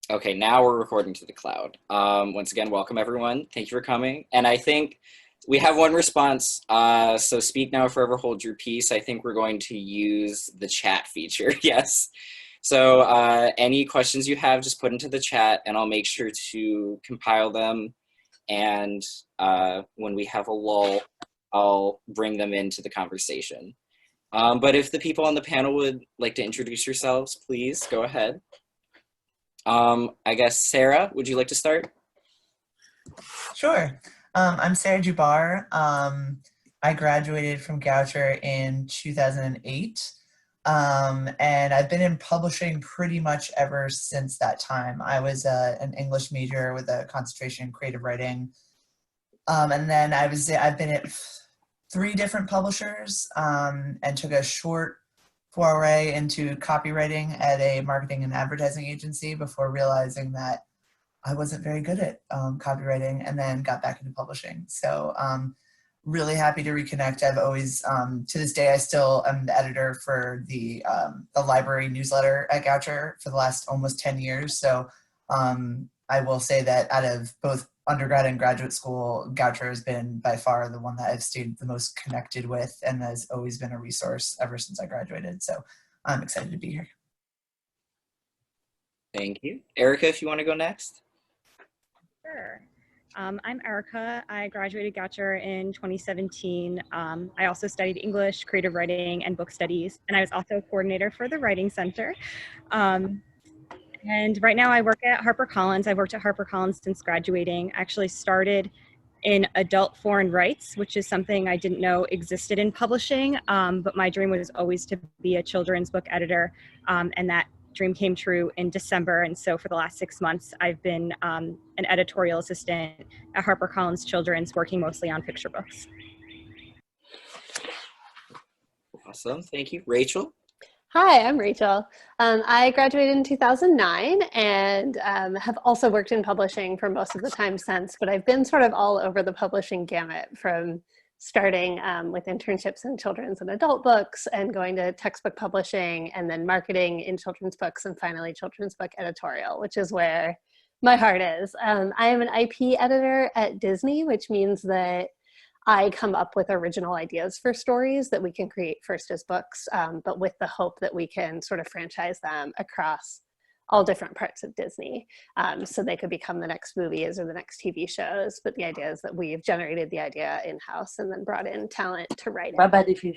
Okay, now we're recording to the cloud. Once again, welcome everyone. Thank you for coming. And I think we have one response. So speak now or forever hold your peace. I think we're going to use the chat feature. Yes. So any questions you have, just put into the chat and I'll make sure to compile them. And when we have a lull, I'll bring them into the conversation. But if the people on the panel would like to introduce yourselves, please go ahead. I guess, Sarah, would you like to start? Sure. I'm Sarah Abar. I graduated from Goucher in 2008. And I've been in publishing pretty much ever since that time. I was an English major with a concentration in creative writing. And then I've been at 3 different publishers and took a short foray into copywriting at a marketing and advertising agency before realizing that I wasn't very good at copywriting, and then got back into publishing. So really happy to reconnect. I've always, to this day, I still am the editor for the library newsletter at Goucher for the last almost 10 years. So I will say that out of both undergrad and graduate school, Goucher has been by far the one that I've stayed the most connected with and has always been a resource ever since I graduated. So I'm excited to be here. Thank you. Erika, if you want to go next. Sure. I'm Erika. I graduated Goucher in 2017. I also studied English, creative writing, and book studies, and I was also a coordinator for the Writing Center. And right now I work at HarperCollins. I've worked at HarperCollins since graduating. I actually started in adult foreign rights, which is something I didn't know existed in publishing, but my dream was always to be a children's book editor, and that dream came true in December. And so for the last 6 months, I've been an editorial assistant at HarperCollins Children's, working mostly on picture books. Awesome, thank you. Rachel? Hi, I'm Rachel. I graduated in 2009 and have also worked in publishing for most of the time since, but I've been sort of all over the publishing gamut, from starting with internships in children's and adult books and going to textbook publishing and then marketing in children's books and finally children's book editorial, which is where my heart is. I am an IP editor at Disney, which means that I come up with original ideas for stories that we can create first as books, but with the hope that we can sort of franchise them across all different parts of Disney. So they could become the next movies or the next TV shows. But the idea is that we've generated the idea in-house and then brought in talent to write it.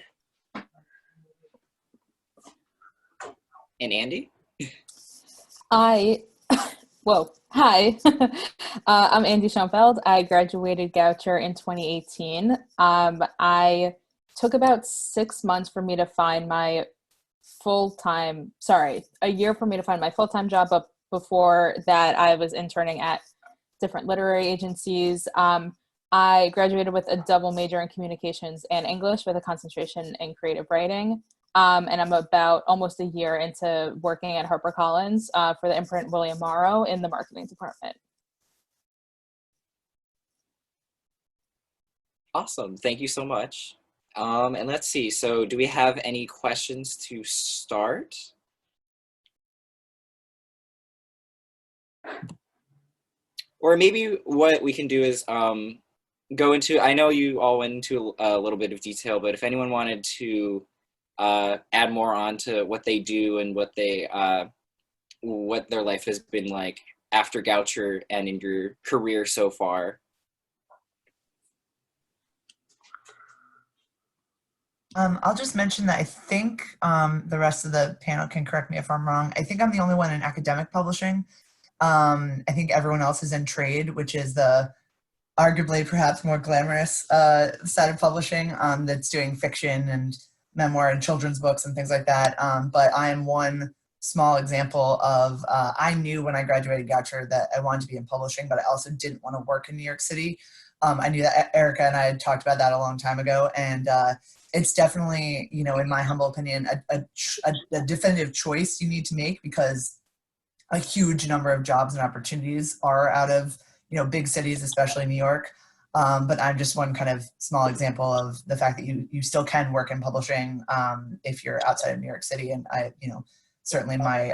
And Andie? Hi, I'm Andie Schoenfeld. I graduated Goucher in 2018. I took about 6 months for me to find my a year for me to find my full-time job, but before that I was interning at different literary agencies. I graduated with a double major in communications and English with a concentration in creative writing. And I'm about almost a year into working at HarperCollins for the imprint William Morrow in the marketing department. Awesome, thank you so much. And let's see, so do we have any questions to start? Or maybe what we can do is go into, I know you all went into a little bit of detail, but if anyone wanted to add more on to what they do and what their life has been like after Goucher and in your career so far. I'll just mention that I think the rest of the panel can correct me if I'm wrong. I think I'm the only one in academic publishing. I think everyone else is in trade, which is the arguably perhaps more glamorous side of publishing that's doing fiction and memoir and children's books and things like that. But I am one small example of, I knew when I graduated Goucher that I wanted to be in publishing, but I also didn't want to work in New York City. I knew that Erika and I had talked about that a long time ago. And it's definitely, you know, in my humble opinion, a definitive choice you need to make, because a huge number of jobs and opportunities are out of, you know, big cities, especially New York. But I'm just one kind of small example of the fact that you still can work in publishing if you're outside of New York City. And I, you know, certainly my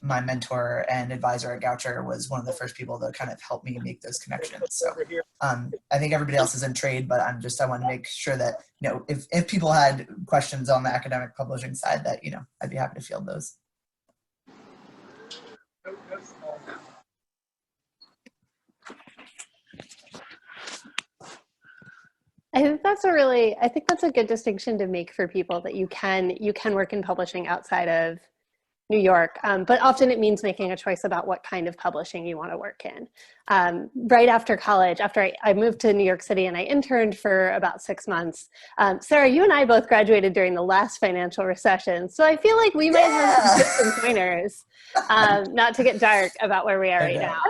my mentor and advisor at Goucher was one of the first people to kind of help me make those connections. So I think everybody else is in trade, but I want to make sure that, if people had questions on the academic publishing side, that, I'd be happy to field those. I think that's a good distinction to make for people, that you can work in publishing outside of New York, but often it means making a choice about what kind of publishing you want to work in. Right after college, after I moved to New York City and I interned for about 6 months, Sarah, you and I both graduated during the last financial recession, so I feel like we might have some tips and pointers, not to get dark about where we are right now.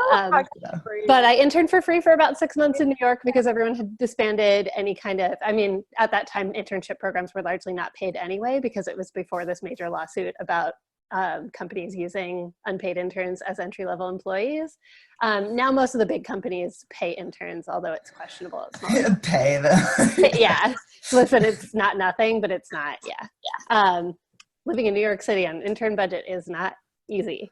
But I interned for free for about 6 months in New York because everyone had disbanded any kind of, at that time, internship programs were largely not paid anyway, because it was before this major lawsuit about companies using unpaid interns as entry-level employees. Now most of the big companies pay interns, although it's questionable. Pay them. Yeah. Listen, it's not nothing, but it's not, living in New York City on an intern budget is not easy.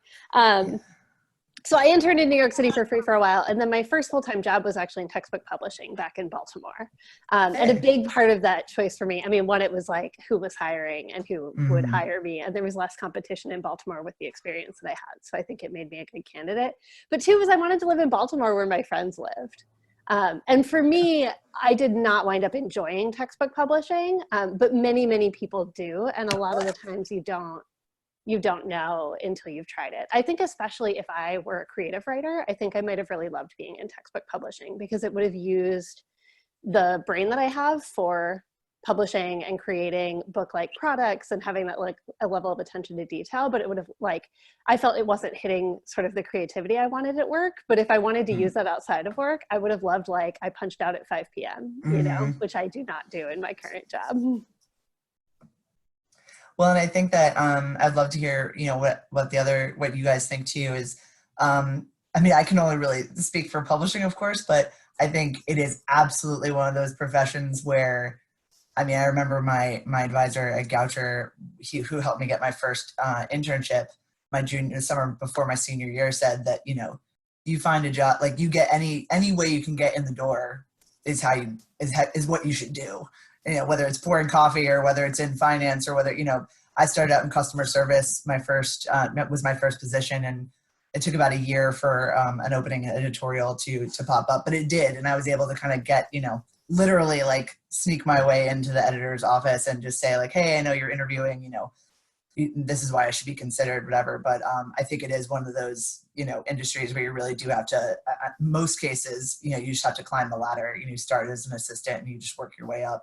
So I interned in New York City for free for a while, and then my first full-time job was actually in textbook publishing back in Baltimore. And a big part of that choice for me, one, it was like who was hiring and who would hire me, and there was less competition in Baltimore with the experience that I had, so I think it made me a good candidate. But two was I wanted to live in Baltimore where my friends lived. And for me, I did not wind up enjoying textbook publishing, but many, many people do, and a lot of the times you don't know until you've tried it. I think especially if I were a creative writer, I think I might have really loved being in textbook publishing, because it would have used the brain that I have for publishing and creating book-like products and having that a level of attention to detail, but it would have I felt it wasn't hitting sort of the creativity I wanted at work. But if I wanted to use that outside of work, I would have loved I punched out at 5 p.m., which I do not do in my current job. Well, and I think that I'd love to hear, what you guys think too is, I can only really speak for publishing, of course, but I think it is absolutely one of those professions where, I remember my advisor at Goucher, who helped me get my first internship, the summer before my senior year, said that, you find a job, you get any way you can get in the door is what you should do. Whether it's pouring coffee or whether it's in finance or whether, I started out in customer service. My first position, and it took about a year for an opening editorial to pop up, but it did. And I was able to kind of get, literally sneak my way into the editor's office and just say hey, I know you're interviewing, this is why I should be considered, whatever. But I think it is one of those, industries where you really do have to, most cases, you just have to climb the ladder. You start as an assistant and you just work your way up.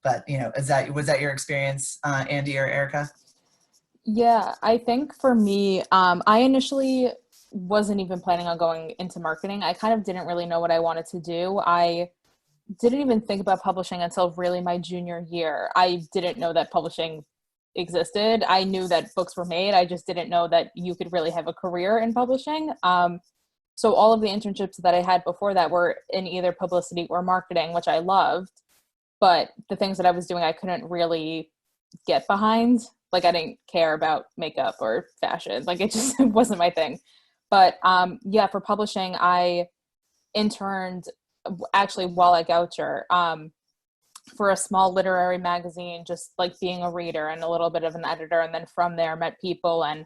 But was that your experience, Andie or Erika? Yeah, I think for me, I initially wasn't even planning on going into marketing. I kind of didn't really know what I wanted to do. I didn't even think about publishing until really my junior year. I didn't know that publishing existed. I knew that books were made. I just didn't know that you could really have a career in publishing. So all of the internships that I had before that were in either publicity or marketing, which I loved. But the things that I was doing, I couldn't really get behind. I didn't care about makeup or fashion. It just wasn't my thing. But for publishing, I interned actually while at Goucher for a small literary magazine, just being a reader and a little bit of an editor. And then from there, met people. And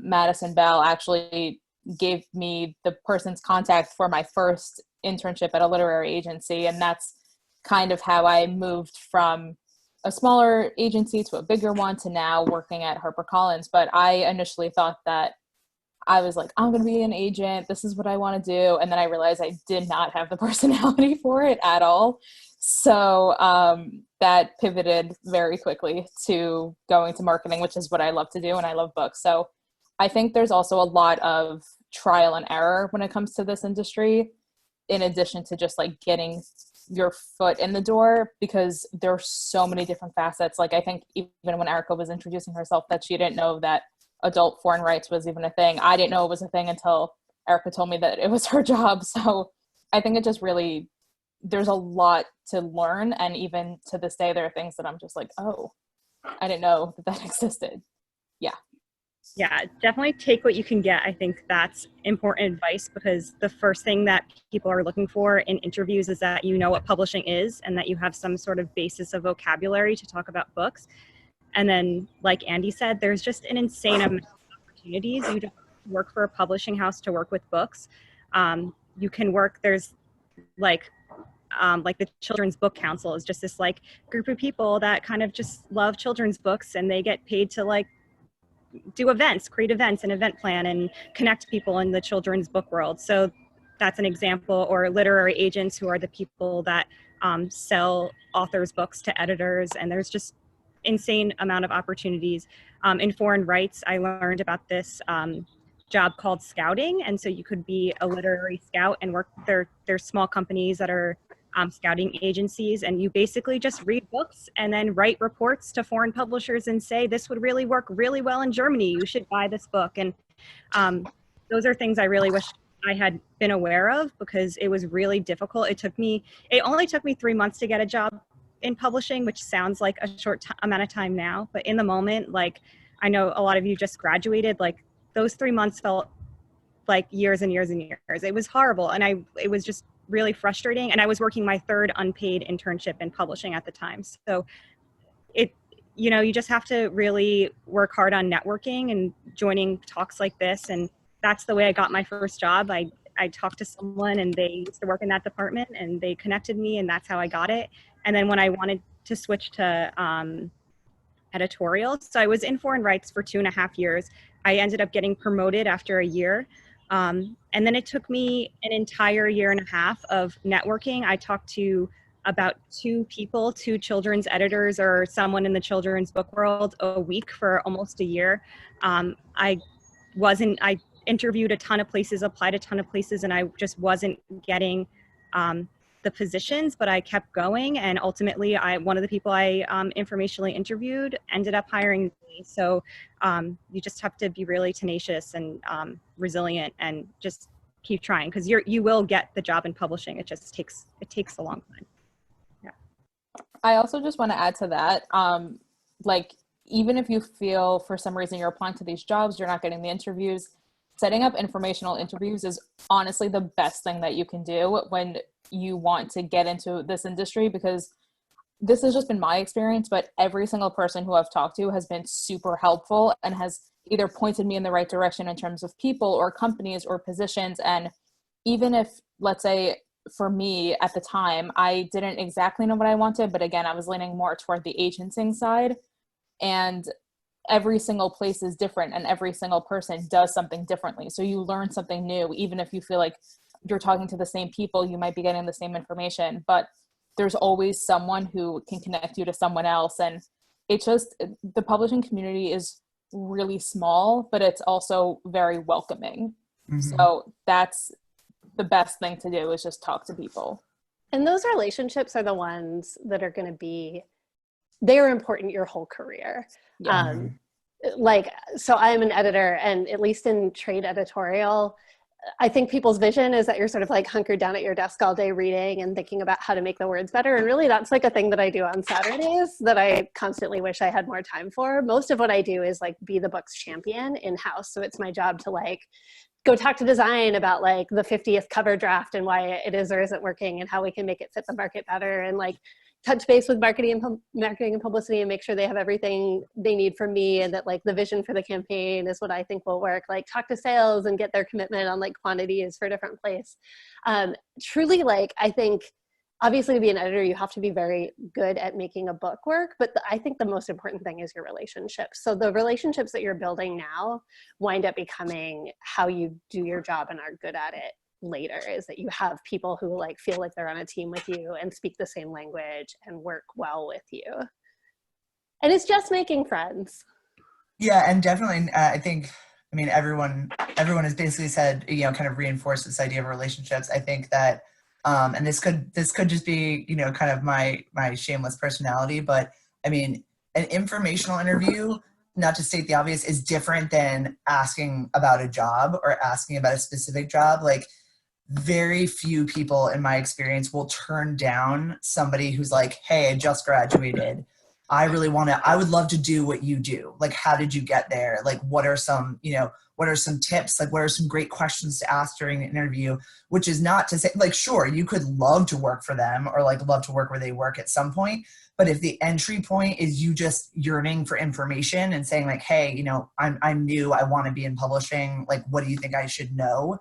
Madison Bell actually gave me the person's contact for my first internship at a literary agency. And that's kind of how I moved from a smaller agency to a bigger one to now working at HarperCollins. But I initially thought that I was I'm going to be an agent. This is what I want to do. And then I realized I did not have the personality for it at all. So that pivoted very quickly to going to marketing, which is what I love to do. And I love books. So I think there's also a lot of trial and error when it comes to this industry, in addition to just getting your foot in the door, because there are so many different facets. I think even when Erika was introducing herself, that she didn't know that adult foreign rights was even a thing. I didn't know it was a thing until Erika told me that it was her job. So I think it just really, there's a lot to learn. And even to this day, there are things that I'm just oh, I didn't know that existed. Yeah. Yeah, definitely take what you can get. I think that's important advice, because the first thing that people are looking for in interviews is that you know what publishing is and that you have some sort of basis of vocabulary to talk about books. And then, like Andie said, there's just an insane amount of opportunities. You don't work for a publishing house to work with books. You can work, there's like the Children's Book Council is just this like group of people that kind of just love children's books, and they get paid to like do events, create events and event plan and connect people in the children's book world. So that's an example. Or literary agents, who are the people that sell authors' books to editors. And there's just insane amount of opportunities. In foreign rights, I learned about this job called scouting. And so you could be a literary scout and work, there's small companies that are scouting agencies, and you basically just read books and then write reports to foreign publishers and say, this would really work really well in Germany, you should buy this book. And those are things I really wish I had been aware of, because it was really difficult. It only took me 3 months to get a job in publishing, which sounds like a short amount of time now, but in the moment, like, I know a lot of you just graduated, like those 3 months felt like years and years and years. It was horrible, and it was just really frustrating. And I was working my third unpaid internship in publishing at the time. So you just have to really work hard on networking and joining talks like this. And that's the way I got my first job. I talked to someone, and they used to work in that department, and they connected me, and that's how I got it. And then when I wanted to switch to editorial, so I was in foreign rights for 2.5 years. I ended up getting promoted after a year. And then it took me an entire 1.5 years of networking. I talked to about 2 children's editors or someone in the children's book world a week for almost a year. I interviewed a ton of places, applied a ton of places, and I just wasn't getting the positions, but I kept going. And ultimately, one of the people I informationally interviewed ended up hiring me. So you just have to be really tenacious and resilient, and just keep trying, because you will get the job in publishing. It takes a long time. Yeah. I also just want to add to that, like, even if you feel for some reason you're applying to these jobs, you're not getting the interviews, setting up informational interviews is honestly the best thing that you can do when you want to get into this industry, because this has just been my experience, but every single person who I've talked to has been super helpful and has either pointed me in the right direction in terms of people or companies or positions. And even if, let's say, for me at the time, I didn't exactly know what I wanted, but again, I was leaning more toward the agenting side, and every single place is different and every single person does something differently. So you learn something new, even if you feel like you're talking to the same people, you might be getting the same information, but there's always someone who can connect you to someone else. And it just, the publishing community is really small, but it's also very welcoming. Mm-hmm. So that's the best thing to do, is just talk to people. And those relationships are the ones that are going to be, they're important your whole career. Yeah. So I am an editor, and at least in trade editorial, I think people's vision is that you're sort of like hunkered down at your desk all day reading and thinking about how to make the words better. And really that's like a thing that I do on Saturdays that I constantly wish I had more time for. Most of what I do is like be the book's champion in-house. So it's my job to like go talk to design about like the 50th cover draft and why it is or isn't working and how we can make it fit the market better, and like touch base with marketing and publicity and make sure they have everything they need from me, and that like the vision for the campaign is what I think will work. Like talk to sales and get their commitment on like quantities for different place. Truly, like I think obviously to be an editor, you have to be very good at making a book work, but I think the most important thing is your relationships. So the relationships that you're building now wind up becoming how you do your job and are good at it later, is that you have people who like feel like they're on a team with you and speak the same language and work well with you. And it's just making friends. Yeah, and definitely everyone has basically said, kind of reinforced this idea of relationships. I think that and this could just be kind of my shameless personality, but I mean, an informational interview, not to state the obvious, is different than asking about a job or asking about a specific job. Like, very few people in my experience will turn down somebody who's like, hey, I just graduated. I would love to do what you do. Like, how did you get there? Like, what are some tips? Like, what are some great questions to ask during an interview? Which is not to say, like, sure, you could love to work for them or like love to work where they work at some point. But if the entry point is you just yearning for information and saying like, hey, you know, I'm new, I want to be in publishing. Like, what do you think I should know?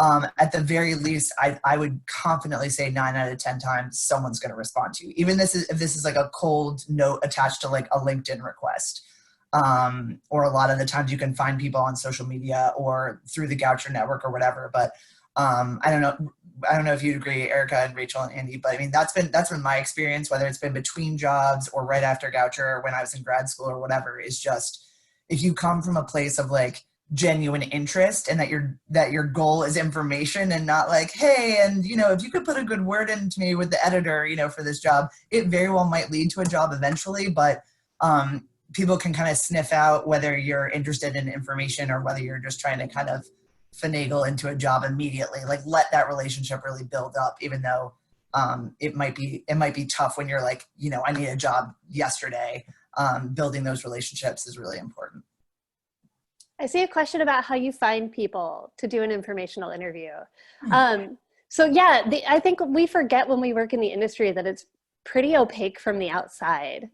At the very least, I would confidently say 9 out of 10 times someone's going to respond to you. Even if this is like a cold note attached to like a LinkedIn request. Or a lot of the times you can find people on social media or through the Goucher network or whatever. But I don't know if you'd agree, Erika and Rachel and Andie, but I mean, that's been my experience, whether it's been between jobs or right after Goucher or when I was in grad school or whatever, is just, if you come from a place of like genuine interest and that your goal is information and not like, hey, and you know, if you could put a good word into me with the editor, you know, for this job, it very well might lead to a job eventually, but people can kind of sniff out whether you're interested in information or whether you're just trying to kind of finagle into a job immediately. Like, let that relationship really build up, even though it might be tough when you're like, you know, I need a job yesterday. Building those relationships is really important. I see a question about how you find people to do an informational interview. So yeah, I think we forget when we work in the industry that it's pretty opaque from the outside.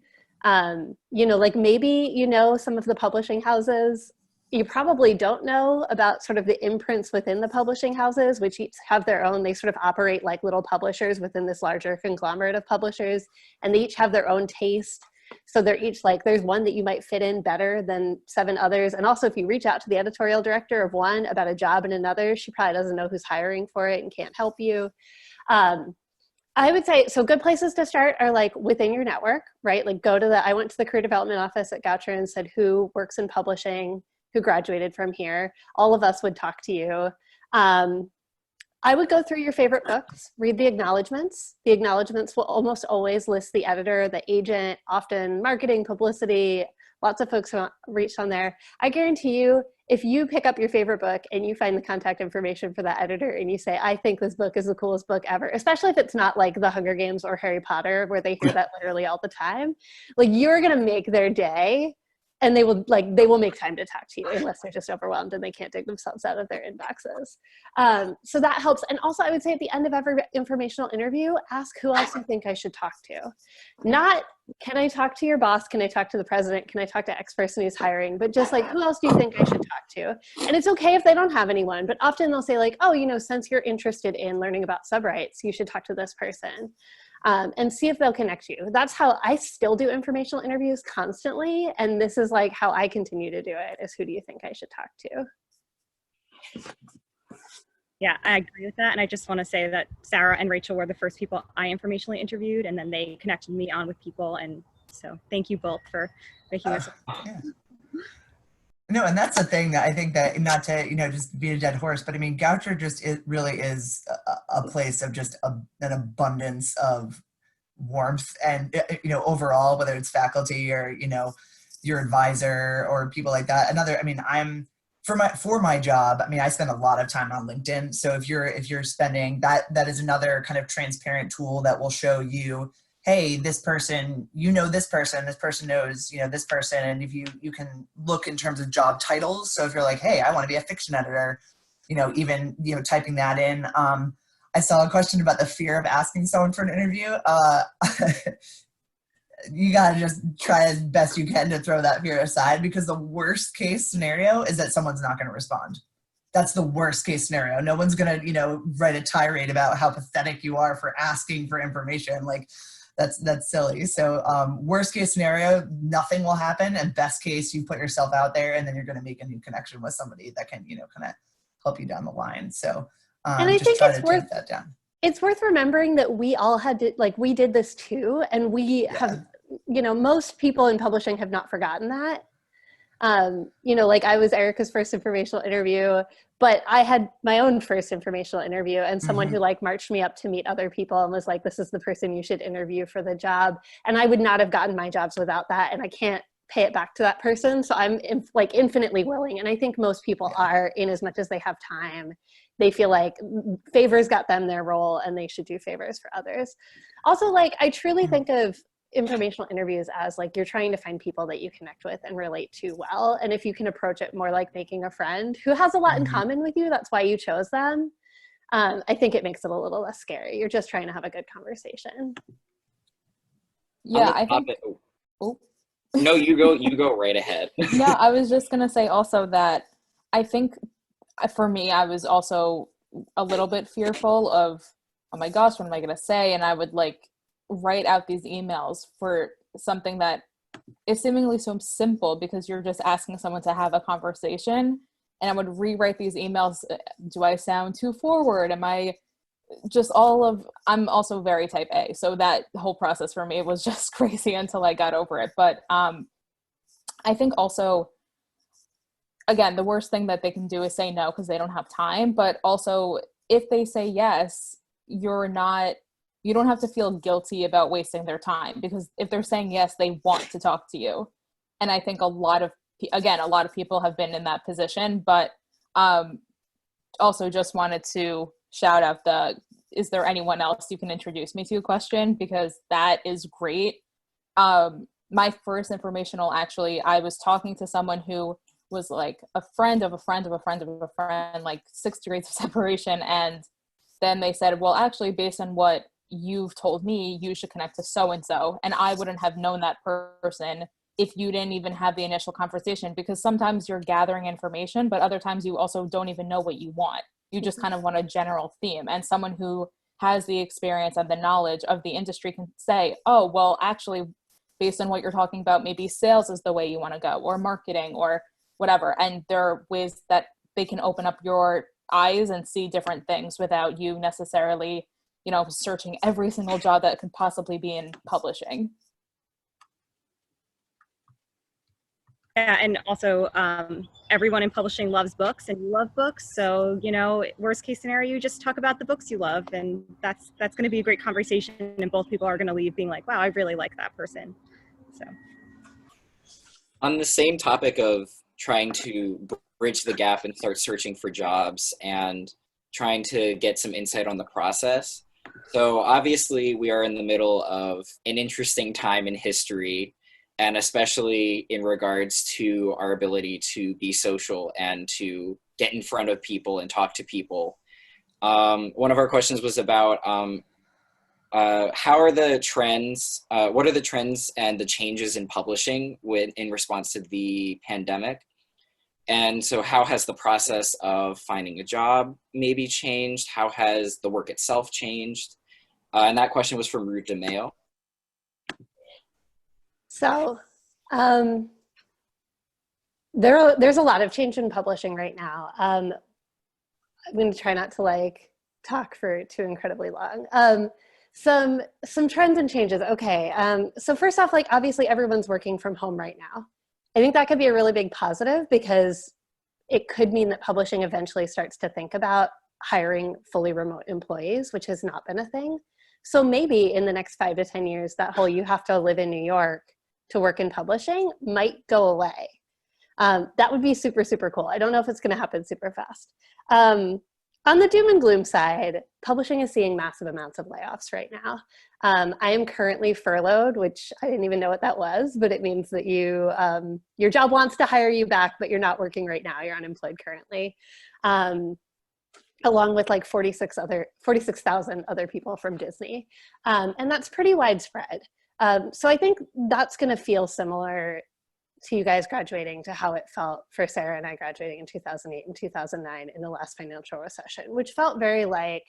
You know, like maybe, you know, some of the publishing houses, you probably don't know about sort of the imprints within the publishing houses, which each have their own, they sort of operate like little publishers within this larger conglomerate of publishers, and they each have their own taste. So they're each like, there's one that you might fit in better than 7 others. And also if you reach out to the editorial director of one about a job in another, she probably doesn't know who's hiring for it and can't help you. I would say, so good places to start are like within your network, right? Like I went to the career development office at Goucher and said, who works in publishing, who graduated from here? All of us would talk to you. I would go through your favorite books, read the acknowledgements. The acknowledgements will almost always list the editor, the agent, often marketing, publicity, lots of folks who reached on there. I guarantee you, if you pick up your favorite book and you find the contact information for that editor and you say, I think this book is the coolest book ever, especially if it's not like The Hunger Games or Harry Potter, where they hear that literally all the time, like you're gonna make their day. And they will make time to talk to you unless they're just overwhelmed and they can't dig themselves out of their inboxes. So that helps. And also I would say at the end of every informational interview, ask who else you think I should talk to. Not, can I talk to your boss? Can I talk to the president? Can I talk to X person who's hiring? But just like, who else do you think I should talk to? And it's okay if they don't have anyone, but often they'll say like, oh, you know, since you're interested in learning about subrights, you should talk to this person. And see if they'll connect you. That's how I still do informational interviews constantly. And this is like how I continue to do it, is who do you think I should talk to? Yeah, I agree with that. And I just want to say that Sarah and Rachel were the first people I informationally interviewed, and then they connected me on with people. And so thank you both for making this. Yeah. No, and that's the thing that I think that, not to, you know, just be a dead horse, but I mean, Goucher just, it really is a place of just an abundance of warmth and, you know, overall, whether it's faculty or, you know, your advisor or people like that. I mean, for my job, I mean, I spend a lot of time on LinkedIn. So if you're spending that is another kind of transparent tool that will show you, hey, this person, you know, this person knows, you know, this person. And if you can look in terms of job titles. So if you're like, hey, I want to be a fiction editor, you know, even, you know, typing that in. I saw a question about the fear of asking someone for an interview. You got to just try as best you can to throw that fear aside, because the worst case scenario is that someone's not going to respond. That's the worst case scenario. No one's going to, you know, write a tirade about how pathetic you are for asking for information. Like, that's silly. So worst case scenario, nothing will happen. And best case, you put yourself out there and then you're going to make a new connection with somebody that can, you know, kind of help you down the line. So and I just think try it's to worth take that down. It's worth remembering that we all had to, like, we did this too. And we have, you know, most people in publishing have not forgotten that. You know, like I was Erika's first informational interview, but I had my own first informational interview, and someone who like marched me up to meet other people and was like, this is the person you should interview for the job. And I would not have gotten my jobs without that. And I can't pay it back to that person. So I'm like infinitely willing. And I think most people are, in as much as they have time, they feel like favors got them their role and they should do favors for others. Also, like, I truly think of informational interviews as like you're trying to find people that you connect with and relate to well. And if you can approach it more like making a friend who has a lot in common with you, that's why you chose them. I think it makes it a little less scary. You're just trying to have a good conversation. Yeah, I think. Oh. No, you go right ahead. Yeah, I was just gonna say also that I think for me, I was also a little bit fearful of, oh my gosh, what am I gonna say? And I would like write out these emails for something that is seemingly so simple because you're just asking someone to have a conversation. And I would rewrite these emails. Do I sound too forward? Am I just I'm also very type A. So that whole process for me was just crazy until I got over it. But I think also, again, the worst thing that they can do is say no because they don't have time. But also if they say yes, you don't have to feel guilty about wasting their time, because if they're saying yes, they want to talk to you. And I think a lot of people have been in that position, but also just wanted to shout out is there anyone else you can introduce me to question, because that is great. My first informational, actually, I was talking to someone who was like a friend of a friend of a friend of a friend, like 6 degrees of separation. And then they said, well, actually, based on what you've told me, you should connect to so-and-so. And I wouldn't have known that person if you didn't even have the initial conversation, because sometimes you're gathering information, but other times you also don't even know what you want. You just kind of want a general theme. And someone who has the experience and the knowledge of the industry can say, oh, well, actually, based on what you're talking about, maybe sales is the way you want to go, or marketing, or whatever. And there are ways that they can open up your eyes and see different things without you necessarily, searching every single job that could possibly be in publishing. Yeah, and also everyone in publishing loves books, and you love books. So, worst case scenario, you just talk about the books you love, and that's going to be a great conversation. And both people are going to leave being like, wow, I really like that person. So, on the same topic of trying to bridge the gap and start searching for jobs and trying to get some insight on the process. So obviously we are in the middle of an interesting time in history, and especially in regards to our ability to be social and to get in front of people and talk to people. One of our questions was about how are the trends, what are the trends and the changes in publishing in response to the pandemic? And so how has the process of finding a job maybe changed? How has the work itself changed? And that question was from Ruth DeMayo. So there's a lot of change in publishing right now. I'm going to try not to talk for too incredibly long. Some trends and changes. Okay. So first off, obviously everyone's working from home right now. I think that could be a really big positive, because it could mean that publishing eventually starts to think about hiring fully remote employees, which has not been a thing. So maybe in the next 5 to 10 years, that whole you have to live in New York to work in publishing might go away. That would be super, super cool. I don't know if it's going to happen super fast. On the doom and gloom side, publishing is seeing massive amounts of layoffs right now. I am currently furloughed, which I didn't even know what that was, but it means that your job wants to hire you back, but you're not working right now. You're unemployed currently, along with 46,000 other people from Disney. And that's pretty widespread. So I think that's going to feel similar to you guys graduating to how it felt for Sarah and I graduating in 2008 and 2009 in the last financial recession, which felt very I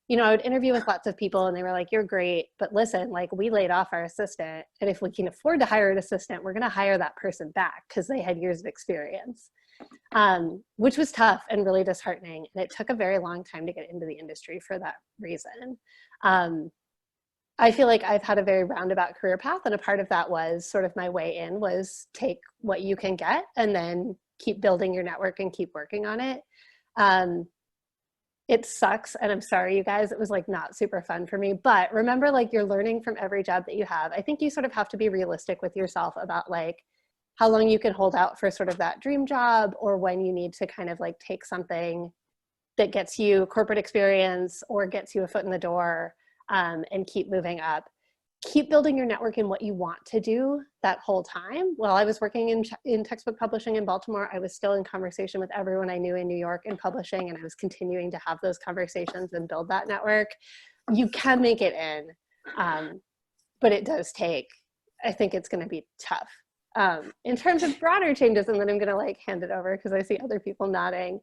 would interview with lots of people and they were like, you're great, but listen, we laid off our assistant, and if we can afford to hire an assistant, we're going to hire that person back because they had years of experience, which was tough and really disheartening. And it took a very long time to get into the industry for that reason. I feel like I've had a very roundabout career path, and a part of that was sort of my way in was take what you can get and then keep building your network and keep working on it. It sucks, and I'm sorry, you guys, it was not super fun for me, but remember, you're learning from every job that you have. I think you sort of have to be realistic with yourself about how long you can hold out for sort of that dream job, or when you need to kind of take something that gets you corporate experience or gets you a foot in the door, and keep moving up. keep building your network in what you want to do that whole time. While I was working in textbook publishing in Baltimore, I was still in conversation with everyone I knew in New York in publishing, and I was continuing to have those conversations and build that network. You can make it in, but it does take, I think it's going to be tough. In terms of broader changes, and then I'm going to like hand it over because I see other people nodding.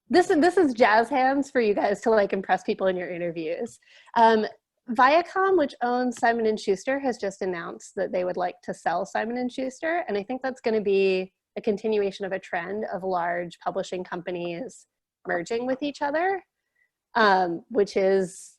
This is jazz hands for you guys to like impress people in your interviews. Viacom, which owns Simon & Schuster, has just announced that they would like to sell Simon & Schuster. And I think that's going to be a continuation of a trend of large publishing companies merging with each other, which is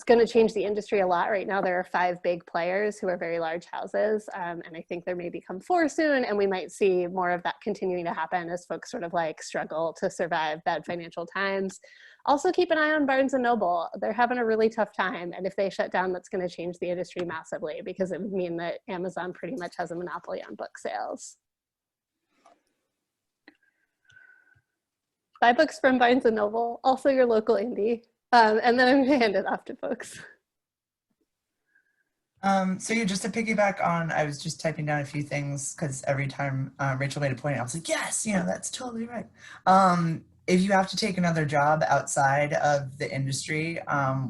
going to change the industry a lot. Right now, there are 5 big players who are very large houses, and I think there may become 4 soon, and we might see more of that continuing to happen as folks sort of like struggle to survive bad financial times. Also keep an eye on Barnes & Noble. They're having a really tough time, and if they shut down, that's going to change the industry massively because it would mean that Amazon pretty much has a monopoly on book sales. Buy books from Barnes & Noble, also your local indie. And then I'm going to hand it off to folks. So yeah, just to piggyback on, I was just typing down a few things because every time Rachel made a point, I was like, yes, that's totally right. If you have to take another job outside of the industry,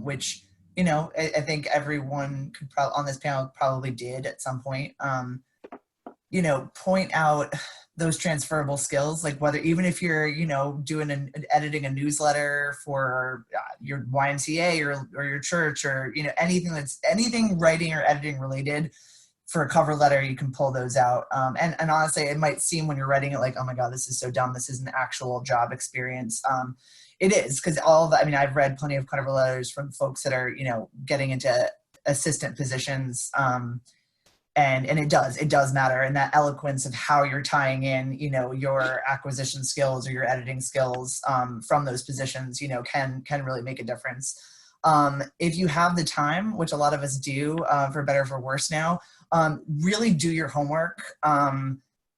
which, I think everyone could probably on this panel probably did at some point, point out those transferable skills, like whether even if you're doing editing a newsletter for your YMCA or your church or anything writing or editing related for a cover letter, you can pull those out, and honestly it might seem when you're writing it like, oh my god, this is so dumb, this is an actual job experience. It is, because I've read plenty of cover letters from folks that are getting into assistant positions, and it does matter, and that eloquence of how you're tying in your acquisition skills or your editing skills from those positions can really make a difference. If you have the time, which a lot of us do, for better or for worse now, really do your homework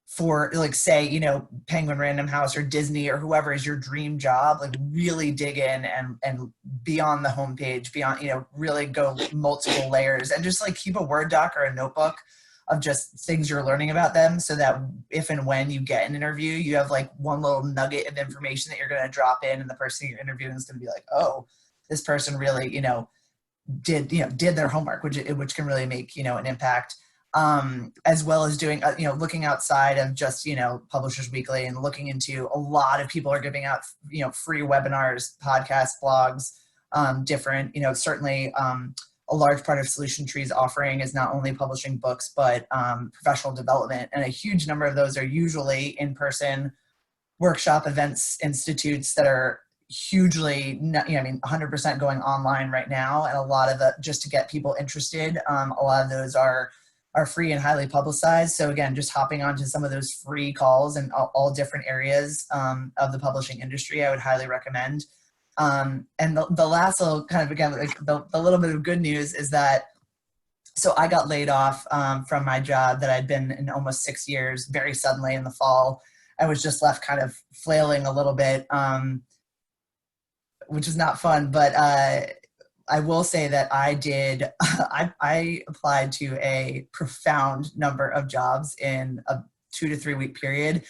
for, like, say, Penguin Random House or Disney or whoever is your dream job. Like, really dig in and be on the homepage, really go multiple layers, and just like keep a Word doc or a notebook of just things you're learning about them, so that if and when you get an interview, you have like one little nugget of information that you're going to drop in, and the person you're interviewing is going to be like, oh, this person really, did their homework, which can really make, an impact. As well as doing, looking outside of just, Publishers Weekly, and looking into, a lot of people are giving out, free webinars, podcasts, blogs, different, certainly, a large part of Solution Tree's offering is not only publishing books, but professional development. And a huge number of those are usually in-person workshop events, institutes that are hugely, 100% going online right now. And a lot of the, just to get people interested, a lot of those are free and highly publicized. So again, just hopping onto some of those free calls in all different areas of the publishing industry, I would highly recommend. And the last little kind of, again, like the little bit of good news is that, so I got laid off from my job that I'd been in almost 6 years, very suddenly in the fall. I was just left kind of flailing a little bit, which is not fun, but I will say that I applied to a profound number of jobs in a 2 to 3 week period.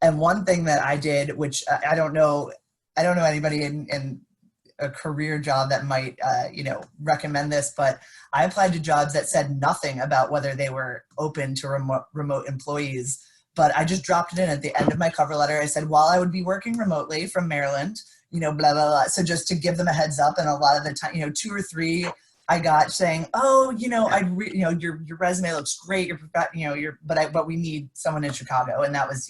And one thing that I did, which I don't know anybody in a career job that might, recommend this, but I applied to jobs that said nothing about whether they were open to remote employees. But I just dropped it in at the end of my cover letter. I said, while I would be working remotely from Maryland, blah, blah, blah. So just to give them a heads up, and a lot of the time, 2 or 3 I got saying, oh, your resume looks great. But we need someone in Chicago. And that was,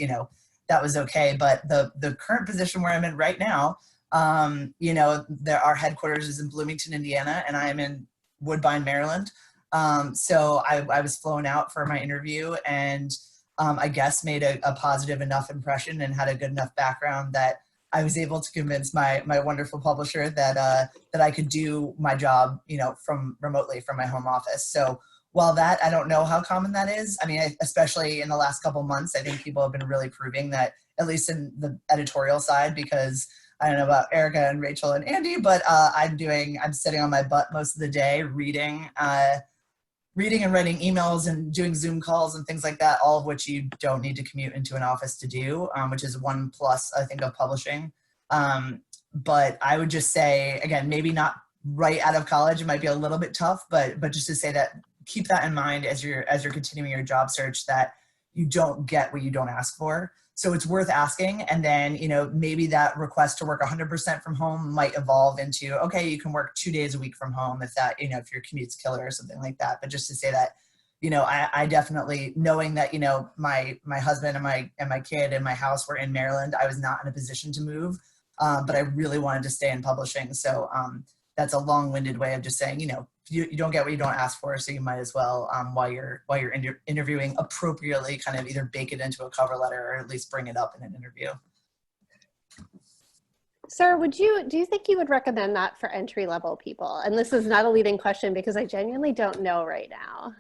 that was okay. But the current position where I'm in right now, our headquarters is in Bloomington, Indiana, and I am in Woodbine, Maryland. So I was flown out for my interview, and I guess made a positive enough impression and had a good enough background that I was able to convince my wonderful publisher that I could do my job, from remotely from my home office. So while that, I don't know how common that is. I mean, especially in the last couple of months, I think people have been really proving that, at least in the editorial side, because I don't know about Erika and Rachel and Andie, but I'm sitting on my butt most of the day reading and writing emails and doing Zoom calls and things like that, all of which you don't need to commute into an office to do, which is one plus, I think, of publishing. But I would just say, again, maybe not right out of college, it might be a little bit tough, but just to say that, keep that in mind as you're continuing your job search, that you don't get what you don't ask for. So it's worth asking. And then, maybe that request to work 100% from home might evolve into, okay, you can work 2 days a week from home if that, if your commute's killer or something like that. But just to say that, I definitely, knowing that, my husband and my kid and my house were in Maryland, I was not in a position to move, but I really wanted to stay in publishing. So that's a long-winded way of just saying, you don't get what you don't ask for, so you might as well, while you're interviewing, appropriately kind of either bake it into a cover letter or at least bring it up in an interview. Sir, do you think you would recommend that for entry-level people? And this is not a leading question because I genuinely don't know right now.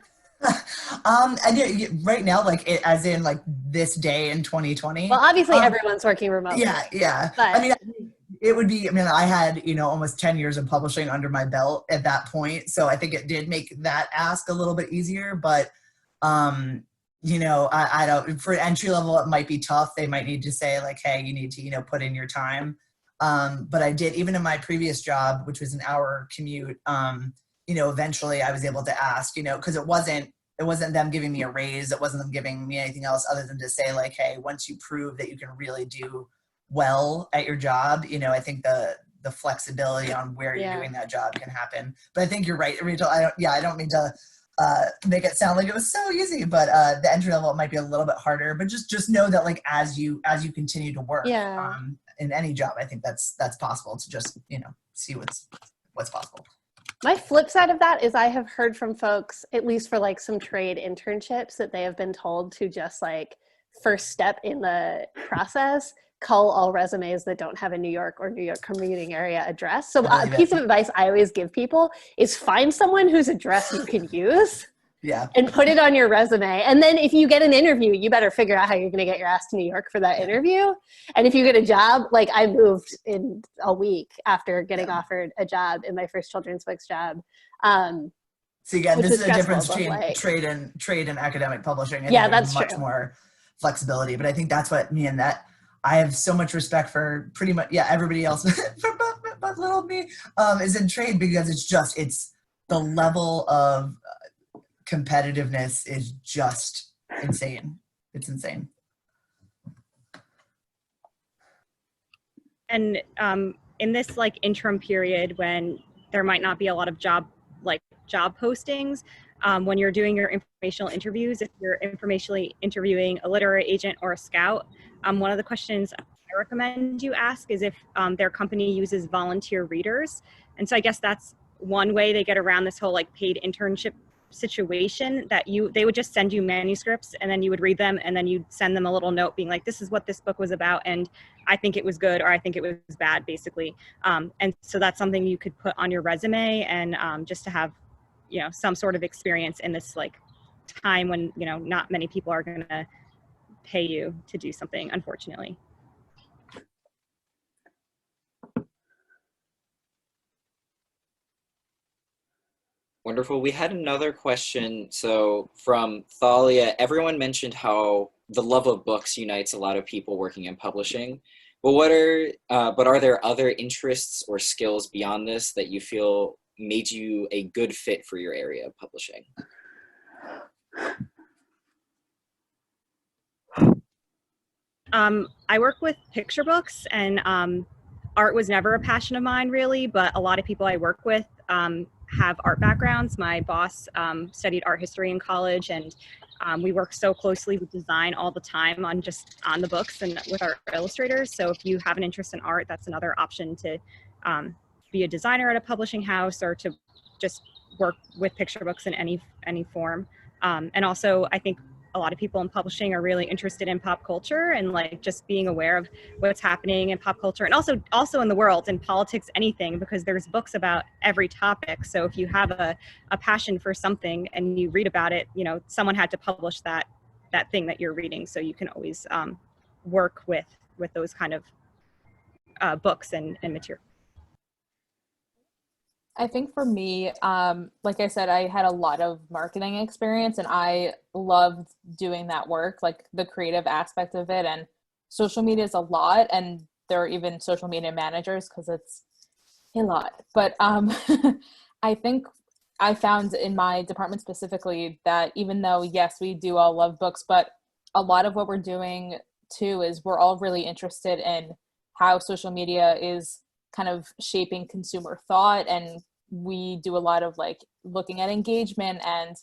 Right now, as in this day in 2020. Well, obviously everyone's working remotely. Yeah. But it would be, I had, almost 10 years of publishing under my belt at that point. So I think it did make that ask a little bit easier, but, I don't, for entry level, it might be tough. They might need to say hey, you need to, put in your time. But I did, even in my previous job, which was an hour commute, eventually I was able to ask, cause it wasn't them giving me a raise. It wasn't them giving me anything else other than to say hey, once you prove that you can really do well at your job, I think the flexibility on where you're doing that job can happen. But I think you're right, Rachel. I don't mean to make it sound like it was so easy, but the entry level might be a little bit harder. But just know that as you continue to work in any job, I think that's possible to just see what's possible. My flip side of that is I have heard from folks, at least for some trade internships, that they have been told to just first step in the process, cull all resumes that don't have a New York or New York commuting area address. So a piece of advice I always give people is find someone whose address you can use and put it on your resume. And then if you get an interview, you better figure out how you're going to get your ass to New York for that interview. And if you get a job, I moved in a week after getting offered a job in my first children's books job. So again, this is the difference between trade and academic publishing. That's much more flexibility, but I think that's what I have so much respect for pretty much, everybody else, but little me, is in trade, because it's the level of competitiveness is just insane. It's insane. And in this interim period when there might not be a lot of job postings, when you're doing your informational interviews, if you're informationally interviewing a literary agent or a scout, one of the questions I recommend you ask is if their company uses volunteer readers. And so I guess that's one way they get around this whole paid internship situation, that they would just send you manuscripts and then you would read them and then you'd send them a little note being this is what this book was about and I think it was good or I think it was bad, basically. And so that's something you could put on your resume, and just to have some sort of experience in this time when not many people are going to pay you to do something, unfortunately. Wonderful. We had another question. So from Thalia, everyone mentioned how the love of books unites a lot of people working in publishing. But are there other interests or skills beyond this that you feel made you a good fit for your area of publishing? I work with picture books, and art was never a passion of mine, really, but a lot of people I work with have art backgrounds. My boss studied art history in college, and we work so closely with design all the time on the books and with our illustrators. So if you have an interest in art, that's another option to be a designer at a publishing house or to just work with picture books in any form. And also, I think a lot of people in publishing are really interested in pop culture and just being aware of what's happening in pop culture, and also in the world, in politics, anything, because there's books about every topic. So if you have a passion for something and you read about it, someone had to publish that thing that you're reading. So you can always work with those kind of books and material? I think for me, like I said, I had a lot of marketing experience and I loved doing that work, like the creative aspect of it. And social media is a lot, and there are even social media managers because it's a lot. But I think I found in my department specifically that even though, yes, we do all love books, but a lot of what we're doing too is we're all really interested in how social media is kind of shaping consumer thought, and we do a lot of like looking at engagement and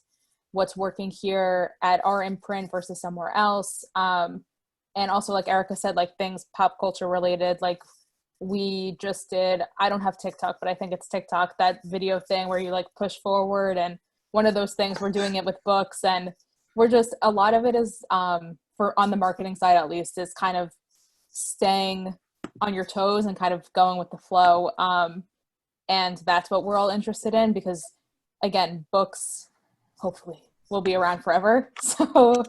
what's working here at our imprint versus somewhere else, and also like Erika said, like things pop culture related, like we just did, I don't have TikTok, but I think it's TikTok, that video thing where you like push forward, and one of those things, we're doing it with books, and we're just, a lot of it is for on the marketing side at least, is kind of staying on your toes and kind of going with the flow. And that's what we're all interested in because, again, books hopefully will be around forever. So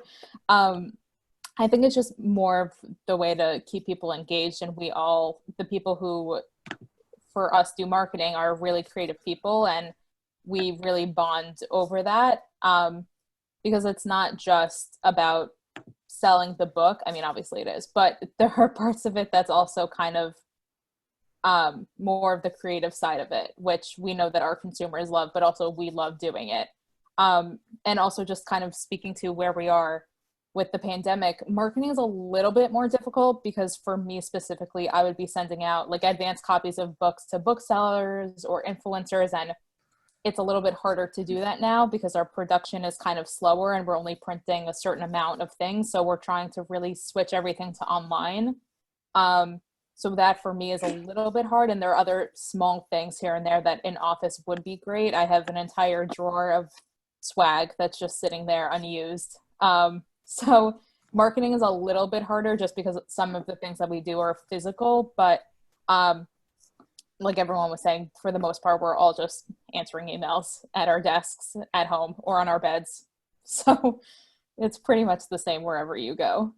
I think it's just more of the way to keep people engaged. And we all, the people who, for us, do marketing are really creative people. And we really bond over that because it's not just about selling the book. I mean, obviously it is, but there are parts of it that's also kind of more of the creative side of it, which we know that our consumers love, but also we love doing it. And also just kind of speaking to where we are with the pandemic, marketing is a little bit more difficult because for me specifically, I would be sending out like advanced copies of books to booksellers or influencers, and it's a little bit harder to do that now because our production is kind of slower and we're only printing a certain amount of things. So we're trying to really switch everything to online. So that for me is a little bit hard. And there are other small things here and there that in office would be great. I have an entire drawer of swag that's just sitting there unused. So marketing is a little bit harder just because some of the things that we do are physical, but like everyone was saying, for the most part, we're all just answering emails at our desks at home or on our beds. So it's pretty much the same wherever you go.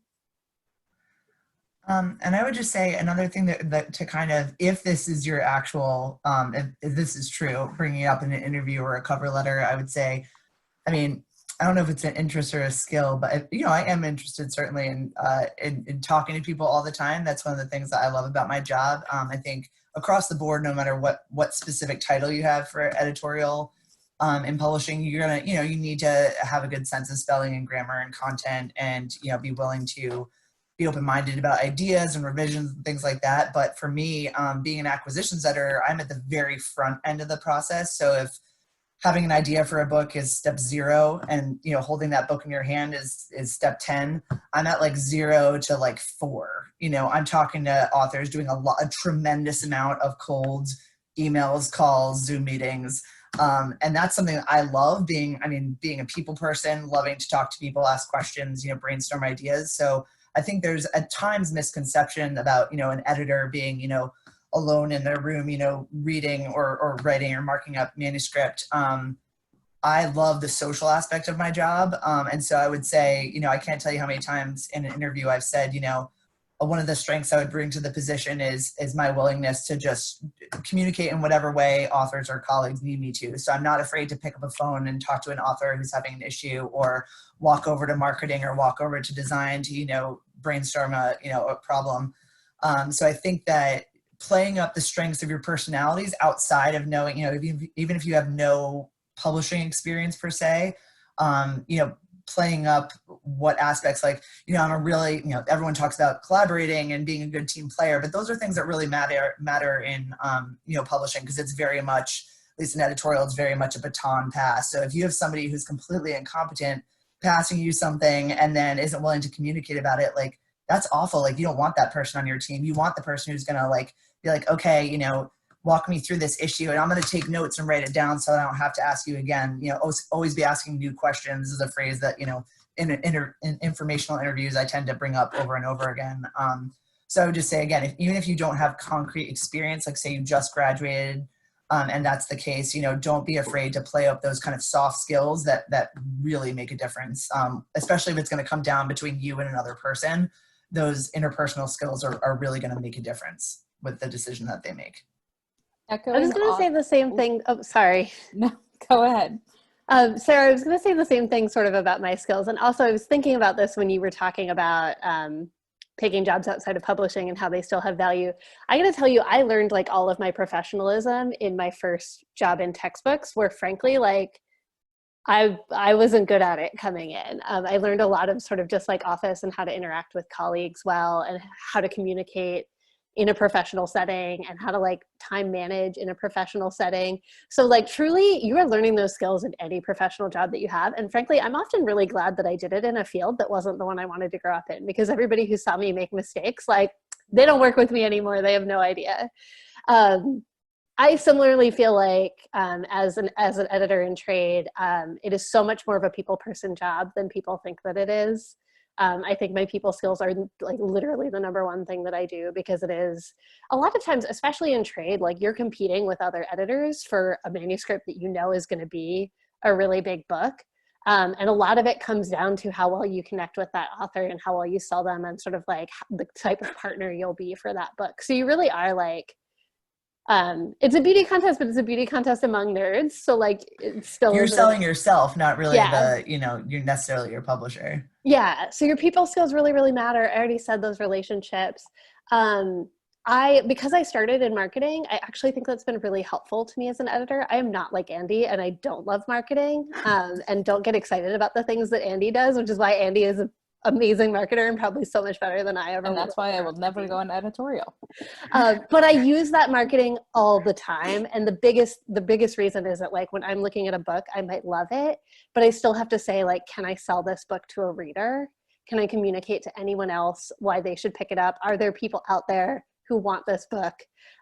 And I would just say another thing that to kind of, if this is your actual, if this is true, bringing it up in an interview or a cover letter, I would say, I mean, I don't know if it's an interest or a skill, but you know, I am interested certainly in talking to people all the time. That's one of the things that I love about my job. I think across the board, no matter what specific title you have for editorial in publishing, you're gonna, you know, you need to have a good sense of spelling and grammar and content, and you know, be willing to be open-minded about ideas and revisions and things like that. But for me, being an acquisitions editor, I'm at the very front end of the process. So if having an idea for a book is step 0, and you know, holding that book in your hand is step 10, I'm at like 0 to like 4. You know, I'm talking to authors, doing a tremendous amount of cold emails, calls, Zoom meetings. And that's something that I love, being a people person, loving to talk to people, ask questions, you know, brainstorm ideas. So I think there's at times misconception about, you know, an editor being, you know, alone in their room, you know, reading or writing or marking up manuscript. I love the social aspect of my job. And so I would say, you know, I can't tell you how many times in an interview I've said, you know, one of the strengths I would bring to the position is my willingness to just communicate in whatever way authors or colleagues need me to. So I'm not afraid to pick up a phone and talk to an author who's having an issue, or walk over to marketing or walk over to design to, you know, brainstorm a problem. So I think that playing up the strengths of your personalities outside of knowing, you know, even if you have no publishing experience per se, you know, playing up what aspects, like, you know, I'm a really, you know, everyone talks about collaborating and being a good team player, but those are things that really matter in, you know, publishing, because it's very much, at least in editorial, it's very much a baton pass. So if you have somebody who's completely incompetent passing you something and then isn't willing to communicate about it, like, that's awful. Like, you don't want that person on your team. You want the person who's going to like be like, okay, you know, walk me through this issue and I'm going to take notes and write it down so I don't have to ask you again. You know, always be asking new questions is a phrase that, you know, in informational interviews, I tend to bring up over and over again. So I would just say, again, even if you don't have concrete experience, like say you just graduated, and that's the case, you know, don't be afraid to play up those kind of soft skills that really make a difference, especially if it's going to come down between you and another person. Those interpersonal skills are really going to make a difference. with the decision that they make. I was going to say the same thing. Oh, sorry. No, go ahead. Sarah, I was going to say the same thing sort of about my skills. And also I was thinking about this when you were talking about taking jobs outside of publishing and how they still have value. I got to tell you, I learned like all of my professionalism in my first job in textbooks, where frankly, like I wasn't good at it coming in. I learned a lot of sort of just like office and how to interact with colleagues well, and how to communicate in a professional setting, and how to like time manage in a professional setting. So like truly you are learning those skills in any professional job that you have. And frankly, I'm often really glad that I did it in a field that wasn't the one I wanted to grow up in, because everybody who saw me make mistakes, like they don't work with me anymore. They have no idea. I similarly feel like as an editor in trade, it is so much more of a people person job than people think that it is. I think my people skills are like literally the number one thing that I do, because it is a lot of times, especially in trade, like you're competing with other editors for a manuscript that you know is going to be a really big book. And a lot of it comes down to how well you connect with that author and how well you sell them, and sort of like the type of partner you'll be for that book. So you really are like, it's a beauty contest, but it's a beauty contest among nerds. So like it's still, you're selling yourself, not really yeah. you're necessarily your publisher. Yeah. So your people skills really, really matter. I already said those relationships. Because I started in marketing, I actually think that's been really helpful to me as an editor. I am not like Andie, and I don't love marketing, and don't get excited about the things that Andie does, which is why Andie is an amazing marketer and probably so much better than I ever. And that's why I will never go on editorial. But I use that marketing all the time. And the biggest reason is that like when I'm looking at a book, I might love it, but I still have to say like, can I sell this book to a reader? Can I communicate to anyone else why they should pick it up? Are there people out there who want this book?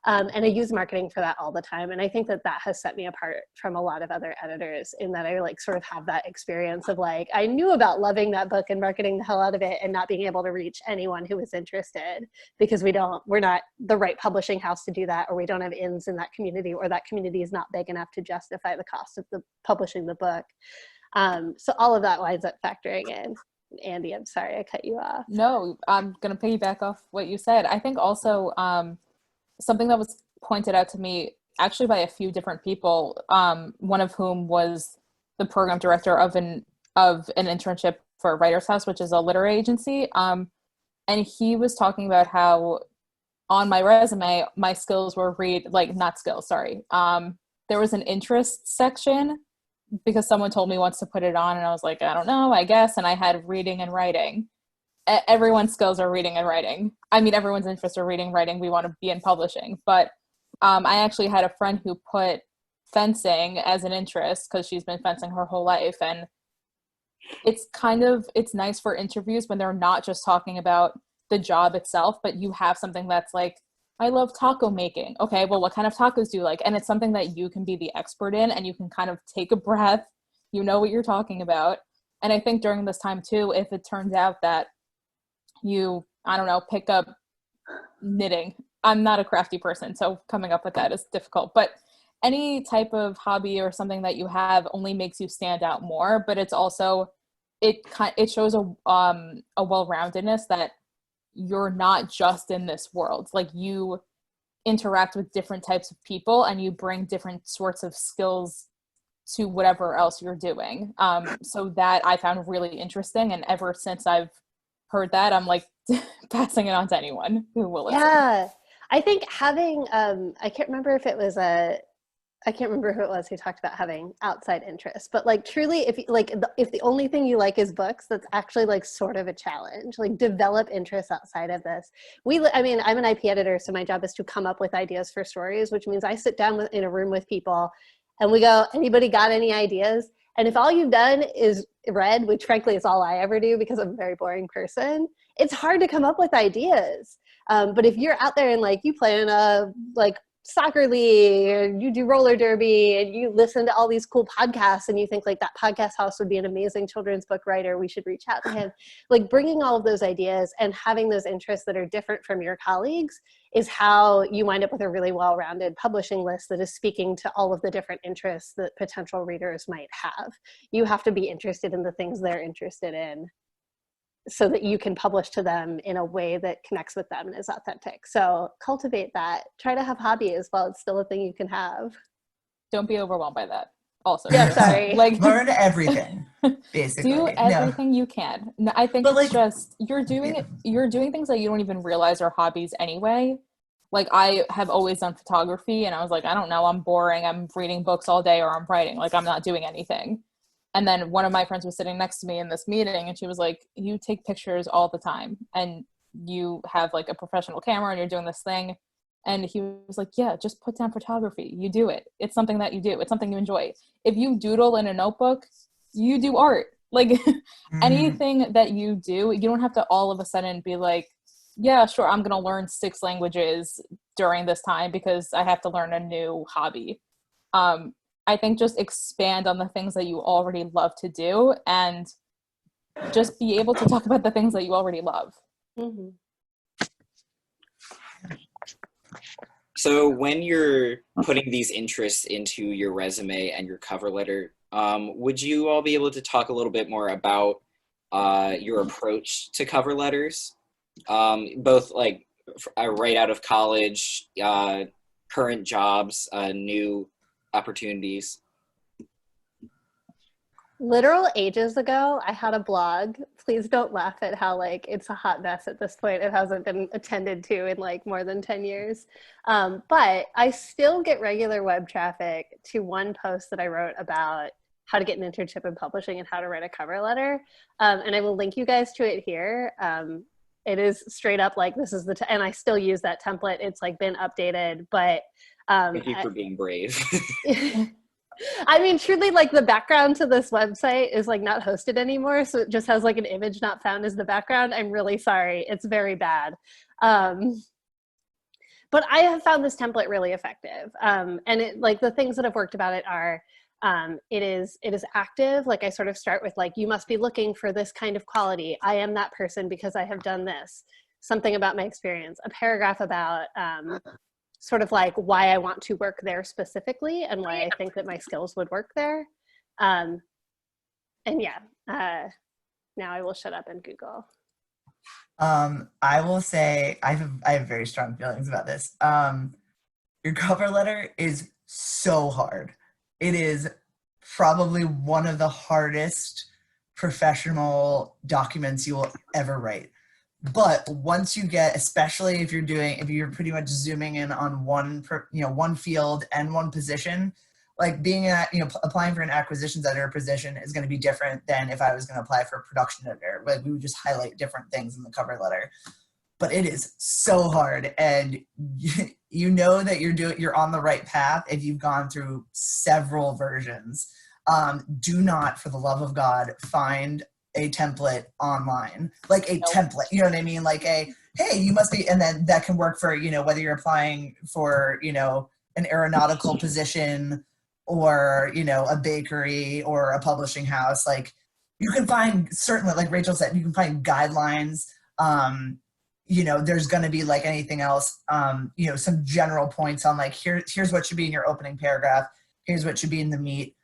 And I use marketing for that all the time. And I think that that has set me apart from a lot of other editors, in that I like sort of have that experience of like, I knew about loving that book and marketing the hell out of it, and not being able to reach anyone who was interested, because we're not the right publishing house to do that, or we don't have ins in that community, or that community is not big enough to justify the cost of publishing the book. So all of that winds up factoring in. Andie, I'm sorry I cut you off. No, I'm going to piggyback off what you said. I think also something that was pointed out to me actually by a few different people, one of whom was the program director of an internship for Writers House, which is a literary agency. And he was talking about how on my resume, my skills were there was an interest section, because someone told me once to put it on, and I was like, I don't know, I guess. And I had reading and writing. Everyone's skills are reading and writing. I mean, everyone's interests are reading, writing. We want to be in publishing. But I actually had a friend who put fencing as an interest, because she's been fencing her whole life. And it's nice for interviews when they're not just talking about the job itself, but you have something that's like, I love taco making. Okay, well, what kind of tacos do you like? And it's something that you can be the expert in, and you can kind of take a breath. You know what you're talking about. And I think during this time too, if it turns out that you, I don't know, pick up knitting. I'm not a crafty person, so coming up with that is difficult. But any type of hobby or something that you have only makes you stand out more. But it's also, it shows a well-roundedness that you're not just in this world. Like you interact with different types of people, and you bring different sorts of skills to whatever else you're doing. So that I found really interesting. And ever since I've heard that, I'm like passing it on to anyone who will listen. Yeah. I think having, I can't remember who it was who talked about having outside interests, but like truly, if the only thing you like is books, that's actually like sort of a challenge. Like develop interests outside of this. I'm an IP editor, so my job is to come up with ideas for stories, which means I sit down in a room with people and we go, anybody got any ideas? And if all you've done is read, which frankly is all I ever do because I'm a very boring person, it's hard to come up with ideas. But if you're out there and like you play in a like soccer league, or you do roller derby, and you listen to all these cool podcasts, and you think like that podcast host would be an amazing children's book writer, we should reach out to him. Like bringing all of those ideas and having those interests that are different from your colleagues is how you wind up with a really well-rounded publishing list that is speaking to all of the different interests that potential readers might have. You have to be interested in the things they're interested in. so that you can publish to them in a way that connects with them and is authentic. So cultivate that. Try to have hobbies while it's still a thing you can have. Don't be overwhelmed by that. Also, Yeah, sorry. like learn everything, basically. do everything you can. No, I think But, it's just you're doing things that you don't even realize are hobbies anyway. Like I have always done photography, and I was like, I don't know, I'm boring. I'm reading books all day, or I'm writing. Like I'm not doing anything. And then one of my friends was sitting next to me in this meeting, and she was like, you take pictures all the time, and you have like a professional camera, and you're doing this thing. And he was like, yeah, just put down photography. You do it. It's something that you do. It's something you enjoy. If you doodle in a notebook, you do art. Like anything that you do, you don't have to all of a sudden be like, yeah, sure, I'm going to learn 6 languages during this time because I have to learn a new hobby. I think just expand on the things that you already love to do and just be able to talk about the things that you already love. Mm-hmm. So when you're putting these interests into your resume and your cover letter, would you all be able to talk a little bit more about your approach to cover letters? Both like right out of college, current jobs, new opportunities. Literal ages ago, I had a blog. Please don't laugh at how like it's a hot mess at this point. It hasn't been attended to in like more than 10 years. But I still get regular web traffic to one post that I wrote about how to get an internship in publishing and how to write a cover letter. And I will link you guys to it here. It is straight up like this is and I still use that template. It's like been updated, but Thank you for being brave. I mean, truly, like the background to this website is like not hosted anymore. So it just has like an image not found as the background. I'm really sorry. It's very bad. But I have found this template really effective. And it like the things that have worked about it are it is active. Like I sort of start with like, you must be looking for this kind of quality. I am that person because I have done this. Something about my experience, a paragraph about sort of like why I want to work there specifically and why I think that my skills would work there. And yeah, now I will shut up and Google. I will say I have very strong feelings about this. Your cover letter is so hard. It is probably one of the hardest professional documents you will ever write. But once you get, especially if you're pretty much zooming in on one field and one position, like being applying for an acquisitions editor position is going to be different than if I was going to apply for a production editor. Like we would just highlight different things in the cover letter. But it is so hard, and you know that you're on the right path if you've gone through several versions. Do not, for the love of God, find a template online, like a template, you know what I mean? Like hey, you must be, and then that can work for, whether you're applying for, an aeronautical position or, a bakery or a publishing house. Like you can find, certainly, like Rachel said, you can find guidelines. There's going to be like anything else, some general points on like, here's what should be in your opening paragraph. Here's what should be in the meat.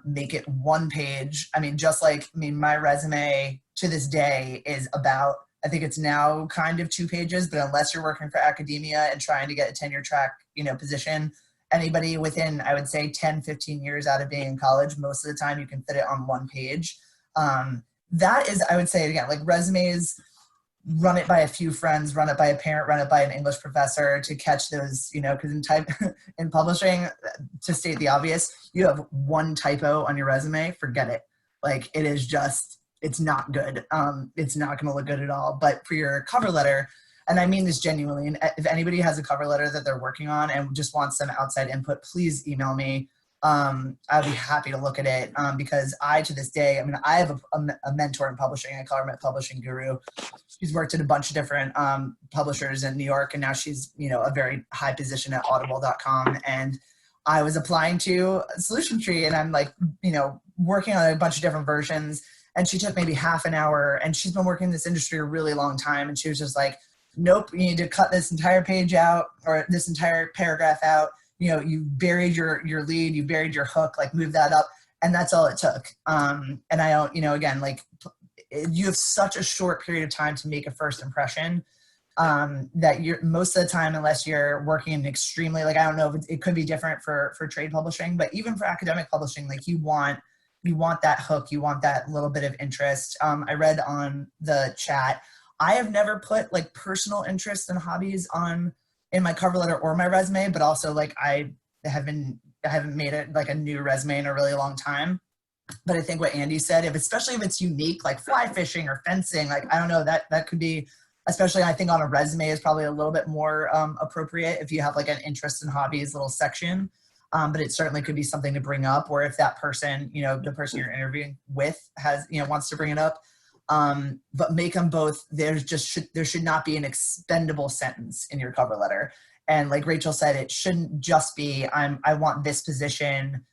Make it one page. My resume to this day is about, I think it's now kind of 2 pages, but unless you're working for academia and trying to get a tenure track, position, anybody within, I would say 10, 15 years out of being in college, most of the time you can fit it on 1 page. That is, I would say again, like resumes, run it by a few friends, run it by a parent, run it by an English professor to catch those, because in publishing, to state the obvious, you have 1 typo on your resume, forget it. Like it is just, it's not good. It's not going to look good at all. But for your cover letter, and I mean this genuinely, and if anybody has a cover letter that they're working on and just wants some outside input, please email me. I'd be happy to look at it because to this day, I have a mentor in publishing. I call her my publishing guru. She's worked at a bunch of different publishers in New York, and now she's, a very high position at audible.com. And I was applying to Solution Tree, and I'm like, working on a bunch of different versions. And she took maybe half an hour, and she's been working in this industry a really long time. And she was just like, nope, you need to cut this entire page out or this entire paragraph out. You buried your lead, you buried your hook, like move that up. And that's all it took. And I don't, again, like you have such a short period of time to make a first impression, that you're most of the time, unless you're working in extremely, like, I don't know if it could be different for trade publishing, but even for academic publishing, like you want that hook, you want that little bit of interest. I read on the chat, I have never put like personal interests and hobbies in my cover letter or my resume, but also like I haven't made it like a new resume in a really long time. But I think what Andie said, especially if it's unique, like fly fishing or fencing, like, I don't know, that could be, especially I think on a resume is probably a little bit more appropriate if you have like an interest in hobbies little section. But it certainly could be something to bring up, or if that person, the person you're interviewing with has, wants to bring it up. But make them both, there should not be an expendable sentence in your cover letter. And like Rachel said, it shouldn't just be, I want this position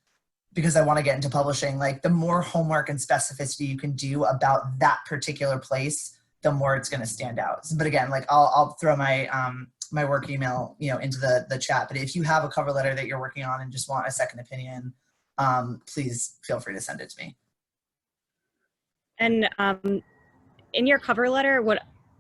because I want to get into publishing. Like, the more homework and specificity you can do about that particular place, the more it's going to stand out. But again, like I'll throw my my work email, into the chat. But if you have a cover letter that you're working on and just want a second opinion, please feel free to send it to me. And in your cover letter,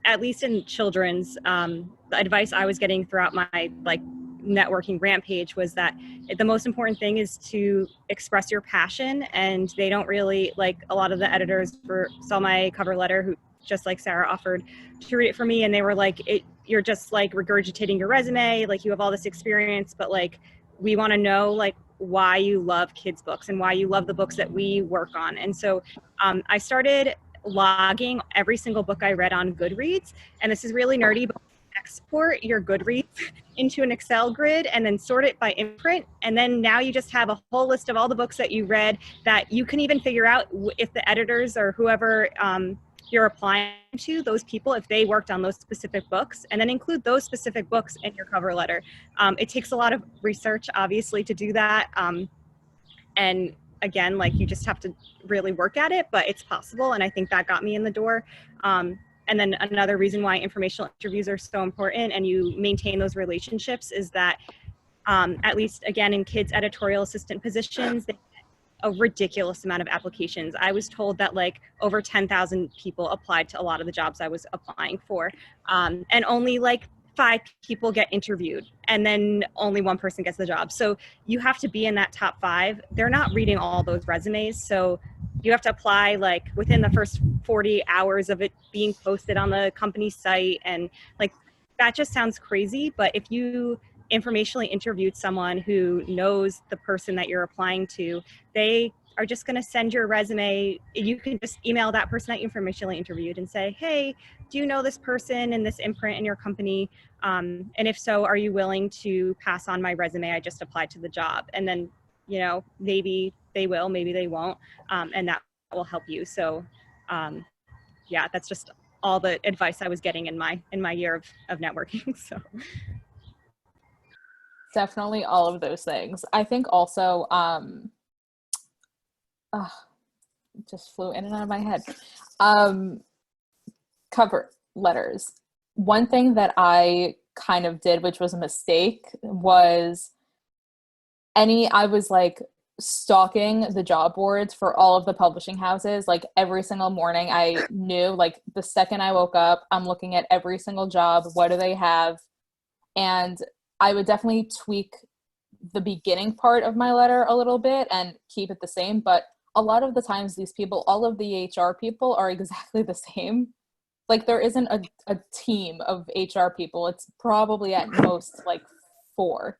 at least in children's, the advice I was getting throughout my like networking rampage was that the most important thing is to express your passion. And they don't really, like, a lot of the editors saw my cover letter, who just like Sarah offered to read it for me, and they were like, you're just like regurgitating your resume, like you have all this experience, but like we want to know like why you love kids books and why you love the books that we work on. And so I started logging every single book I read on Goodreads, and this is really nerdy, but export your Goodreads into an Excel grid and then sort it by imprint, and then now you just have a whole list of all the books that you read that you can even figure out if the editors or whoever you're applying to, those people, if they worked on those specific books, and then include those specific books in your cover letter. It takes a lot of research, obviously, to do that. And again, like, you just have to really work at it, but it's possible. And I think that got me in the door. And then another reason why informational interviews are so important and you maintain those relationships is that, at least again, in kids editorial assistant positions, they a ridiculous amount of applications. I was told that like over 10,000 people applied to a lot of the jobs I was applying for. And only like 5 people get interviewed, and then only 1 person gets the job. So you have to be in that top 5. They're not reading all those resumes. So you have to apply like within the first 40 hours of it being posted on the company site. And like, that just sounds crazy. But if you informationally interviewed someone who knows the person that you're applying to, they are just going to send your resume. You can just email that person that you informationally interviewed and say, hey, do you know this person in this imprint in your company? And if so, are you willing to pass on my resume? I just applied to the job. And then, maybe they will, maybe they won't. And that will help you. So yeah, that's just all the advice I was getting in my year of networking. So definitely all of those things. I think also, just flew in and out of my head. Cover letters. One thing that I kind of did, which was a mistake, was I was like stalking the job boards for all of the publishing houses. Like every single morning I knew, like the second I woke up, I'm looking at every single job. What do they have? And I would definitely tweak the beginning part of my letter a little bit and keep it the same. But a lot of the times these people, all of the HR people are exactly the same. Like there isn't a team of HR people. It's probably at most like 4.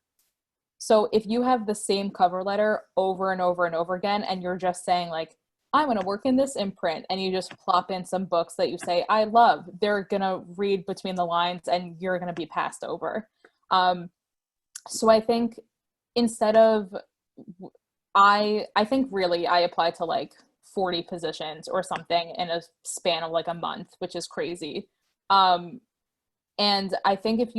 So if you have the same cover letter over and over and over again, and you're just saying like, I'm going to work in this imprint, and you just plop in some books that you say, I love, they're going to read between the lines and you're going to be passed over. So I think instead of, I think really I applied to like 40 positions or something in a span of like a month, which is crazy. And I think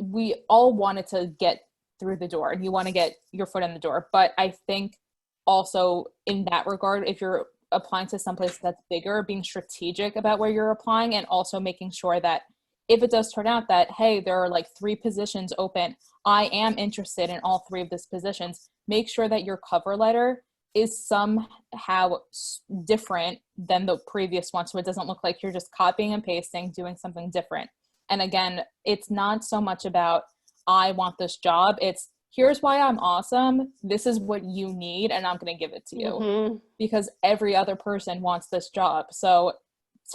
we all wanted to get through the door and you want to get your foot in the door. But I think also in that regard, if you're applying to someplace that's bigger, being strategic about where you're applying, and also making sure that if it does turn out that, hey, there are like 3 positions open, I am interested in all 3 of these positions, make sure that your cover letter is somehow different than the previous one, so it doesn't look like you're just copying and pasting, doing something different. And again, it's not so much about, I want this job, it's here's why I'm awesome, this is what you need, and I'm going to give it to you. Because every other person wants this job. So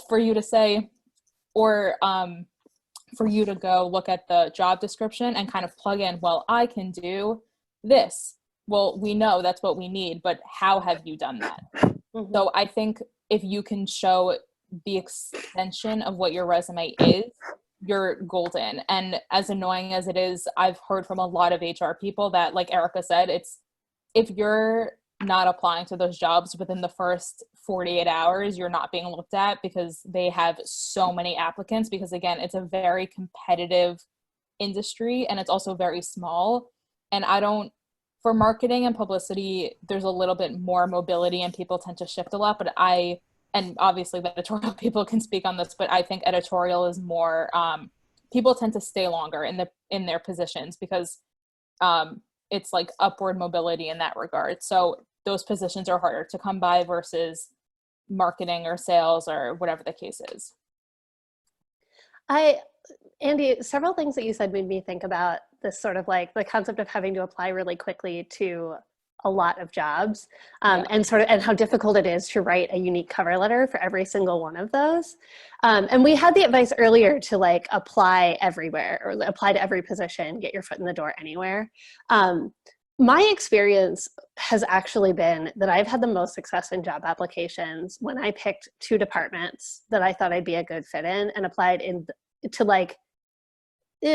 for you to say, or for you to go look at the job description and kind of plug in, well, I can do this. Well, we know that's what we need, but how have you done that? So I think if you can show the extension of what your resume is, you're golden. And as annoying as it is, I've heard from a lot of HR people that, like Erika said, it's, if you're not applying to those jobs within the first 48 hours, you're not being looked at because they have so many applicants, because again, it's a very competitive industry and it's also very small. And for marketing and publicity, there's a little bit more mobility and people tend to shift a lot, but and obviously the editorial people can speak on this, but I think editorial is more, people tend to stay longer in their positions because it's like upward mobility in that regard. So those positions are harder to come by versus marketing or sales or whatever the case is. Andie, several things that you said made me think about this sort of like the concept of having to apply really quickly to a lot of jobs, and how difficult it is to write a unique cover letter for every single one of those. And we had the advice earlier to like apply everywhere, or apply to every position, get your foot in the door anywhere. My experience has actually been that I've had the most success in job applications when I picked 2 departments that I thought I'd be a good fit in and applied to like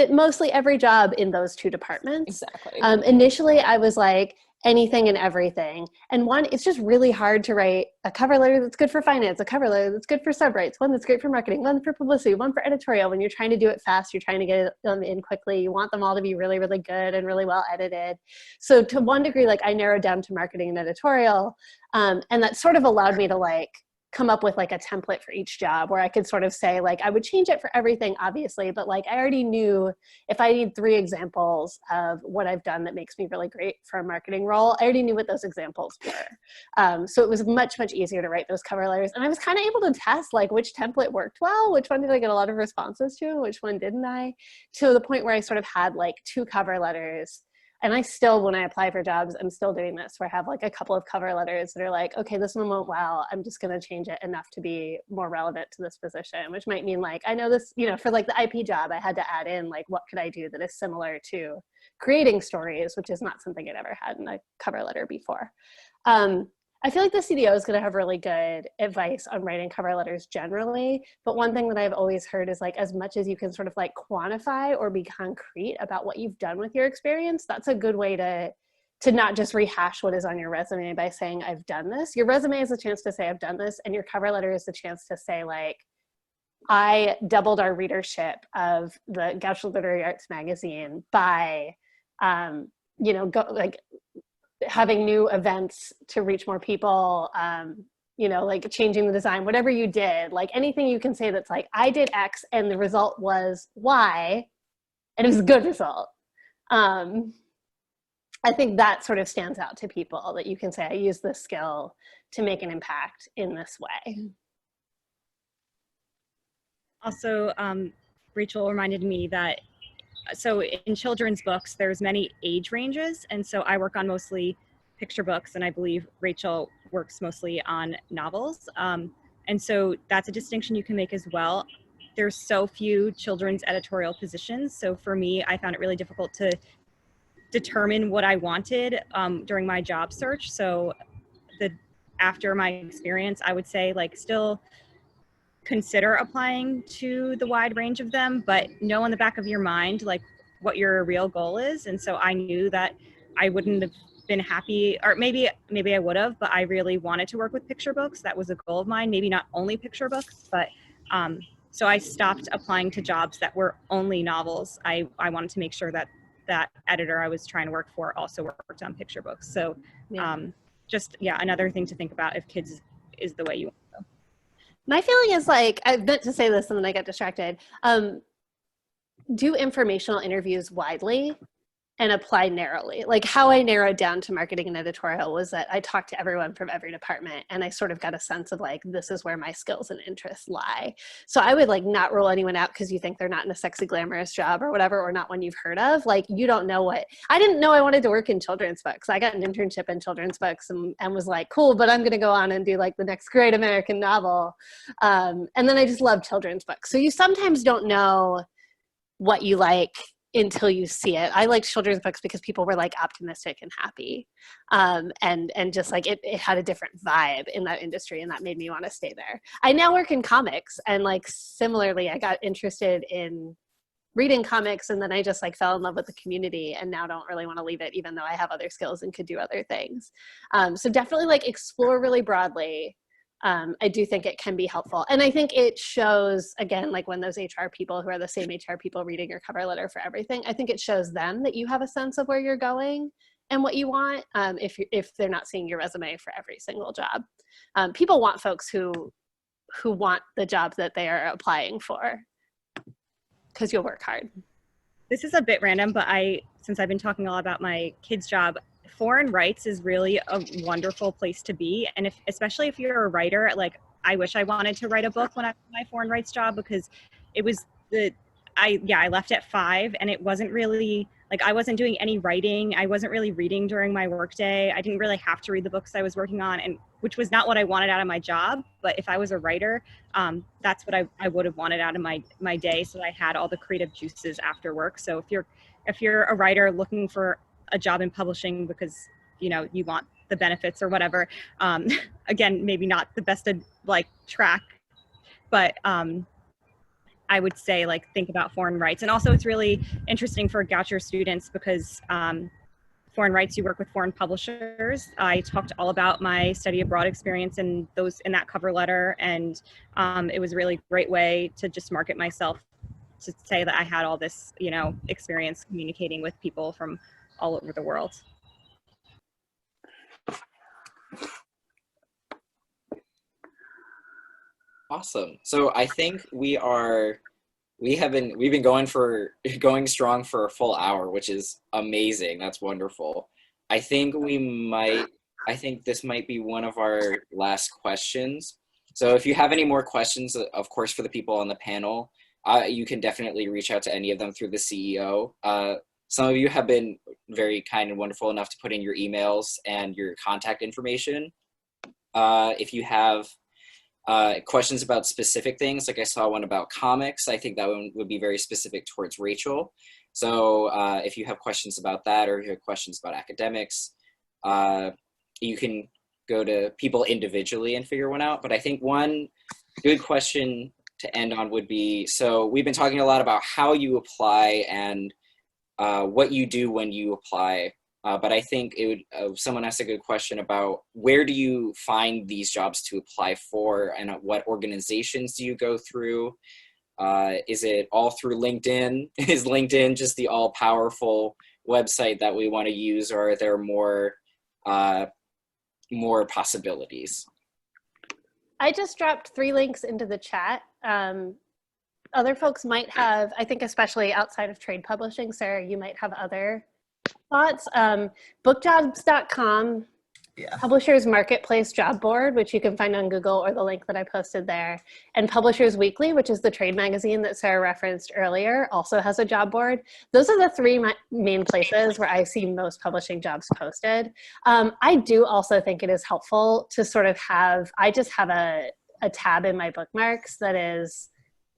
mostly every job in those 2 departments. Exactly. Initially, I was like anything and everything. And one, it's just really hard to write a cover letter that's good for finance, a cover letter that's good for subreddits, one that's great for marketing, one for publicity, one for editorial. When you're trying to do it fast, you're trying to get them in quickly. You want them all to be really, really good and really well edited. So to one degree, like I narrowed down to marketing and editorial. And that sort of allowed me to like come up with like a template for each job where I could sort of say like, I would change it for everything, obviously, but like I already knew if I need 3 examples of what I've done that makes me really great for a marketing role, I already knew what those examples were. So it was much, much easier to write those cover letters. And I was kind of able to test like which template worked well, which one did I get a lot of responses to, and which one didn't I, to the point where I sort of had like 2 cover letters. And I still, when I apply for jobs, I'm still doing this where I have like a couple of cover letters that are like, okay, this one went well, I'm just going to change it enough to be more relevant to this position, which might mean like, I know this, for like the IP job, I had to add in like, what could I do that is similar to creating stories, which is not something I'd ever had in a cover letter before. I feel like the CDO is going to have really good advice on writing cover letters generally, but one thing that I've always heard is like, as much as you can sort of like quantify or be concrete about what you've done with your experience, that's a good way to not just rehash what is on your resume by saying, I've done this. Your resume is a chance to say, I've done this, and your cover letter is a chance to say like, I doubled our readership of the Gauche Literary Arts magazine by, having new events to reach more people, like changing the design, whatever you did, like anything you can say that's like, I did X and the result was Y, and it was a good result. I think that sort of stands out to people, that you can say, I use this skill to make an impact in this way. Also, Rachel reminded me that so in children's books, there's many age ranges. And so I work on mostly picture books, and I believe Rachel works mostly on novels. And so that's a distinction you can make as well. There's so few children's editorial positions. So for me, I found it really difficult to determine what I wanted during my job search. So after my experience, I would say like still consider applying to the wide range of them, but know in the back of your mind like what your real goal is. And so I knew that I wouldn't have been happy, or maybe I would have, but I really wanted to work with picture books. That was a goal of mine, maybe not only picture books, but so I stopped applying to jobs that were only novels. I wanted to make sure that that editor I was trying to work for also worked on picture books. So another thing to think about if kids is the way you want to go. My feeling is like, I meant to say this and then I got distracted. Do informational interviews widely. and apply narrowly. Like how I narrowed down to marketing and editorial was that I talked to everyone from every department, and I sort of got a sense of like, this is where my skills and interests lie. So I would like not rule anyone out because you think they're not in a sexy, glamorous job or whatever, or not one you've heard of. Like you don't know what, I didn't know I wanted to work in children's books. I got an internship in children's books and was like, cool, but I'm gonna go on and do like the next great American novel. And then I just love children's books. So you sometimes don't know what you like until you see it. I like children's books because people were like optimistic and happy. And just like it had a different vibe in that industry, and that made me want to stay there. I now work in comics, and like similarly, I got interested in reading comics, and then I just like fell in love with the community, and now don't really want to leave it, even though I have other skills and could do other things. So definitely like explore really broadly. I do think it can be helpful. And I think it shows, again, like when those HR people who are the same HR people reading your cover letter for everything, I think it shows them that you have a sense of where you're going and what you want, if they're not seeing your resume for every single job. People want folks who want the job that they are applying for, because you'll work hard. This is a bit random, but since I've been talking a lot about my kid's job, foreign rights is really a wonderful place to be. And especially if you're a writer, like I wish I wanted to write a book when I had my foreign rights job, because it was I left at 5, and it wasn't really like, I wasn't doing any writing. I wasn't really reading during my workday. I didn't really have to read the books I was working on, and which was not what I wanted out of my job. But if I was a writer, that's what I would have wanted out of my day. So I had all the creative juices after work. So if you're a writer looking for a job in publishing because you want the benefits or whatever, again, maybe not the best like track, but I would say like think about foreign rights. And also it's really interesting for Goucher students because foreign rights, you work with foreign publishers. I talked all about my study abroad experience in that cover letter, and it was a really great way to just market myself, to say that I had all this experience communicating with people from all over the world. Awesome. So I think we've been going strong for a full hour, which is amazing. That's wonderful. I think this might be one of our last questions. So if you have any more questions, of course, for the people on the panel, you can definitely reach out to any of them through the CEO. Some of you have been very kind and wonderful enough to put in your emails and your contact information. If you have questions about specific things, like I saw one about comics, I think that one would be very specific towards Rachel. So if you have questions about that, or if you have questions about academics, you can go to people individually and figure one out. But I think one good question to end on would be, so we've been talking a lot about how you apply and what you do when you apply, but I think someone asked a good question about where do you find these jobs to apply for, and what organizations do you go through? Is it all through LinkedIn? Is LinkedIn just the all-powerful website that we want to use, or are there more possibilities? I just dropped 3 links into the chat. Other folks might have, I think especially outside of trade publishing, Sarah, you might have other thoughts. Bookjobs.com, Publishers Marketplace job board, which you can find on Google, or the link that I posted there. And Publishers Weekly, which is the trade magazine that Sarah referenced earlier, also has a job board. Those are the 3 main places where I see most publishing jobs posted. I do also think it is helpful to sort of I just have a tab in my bookmarks that is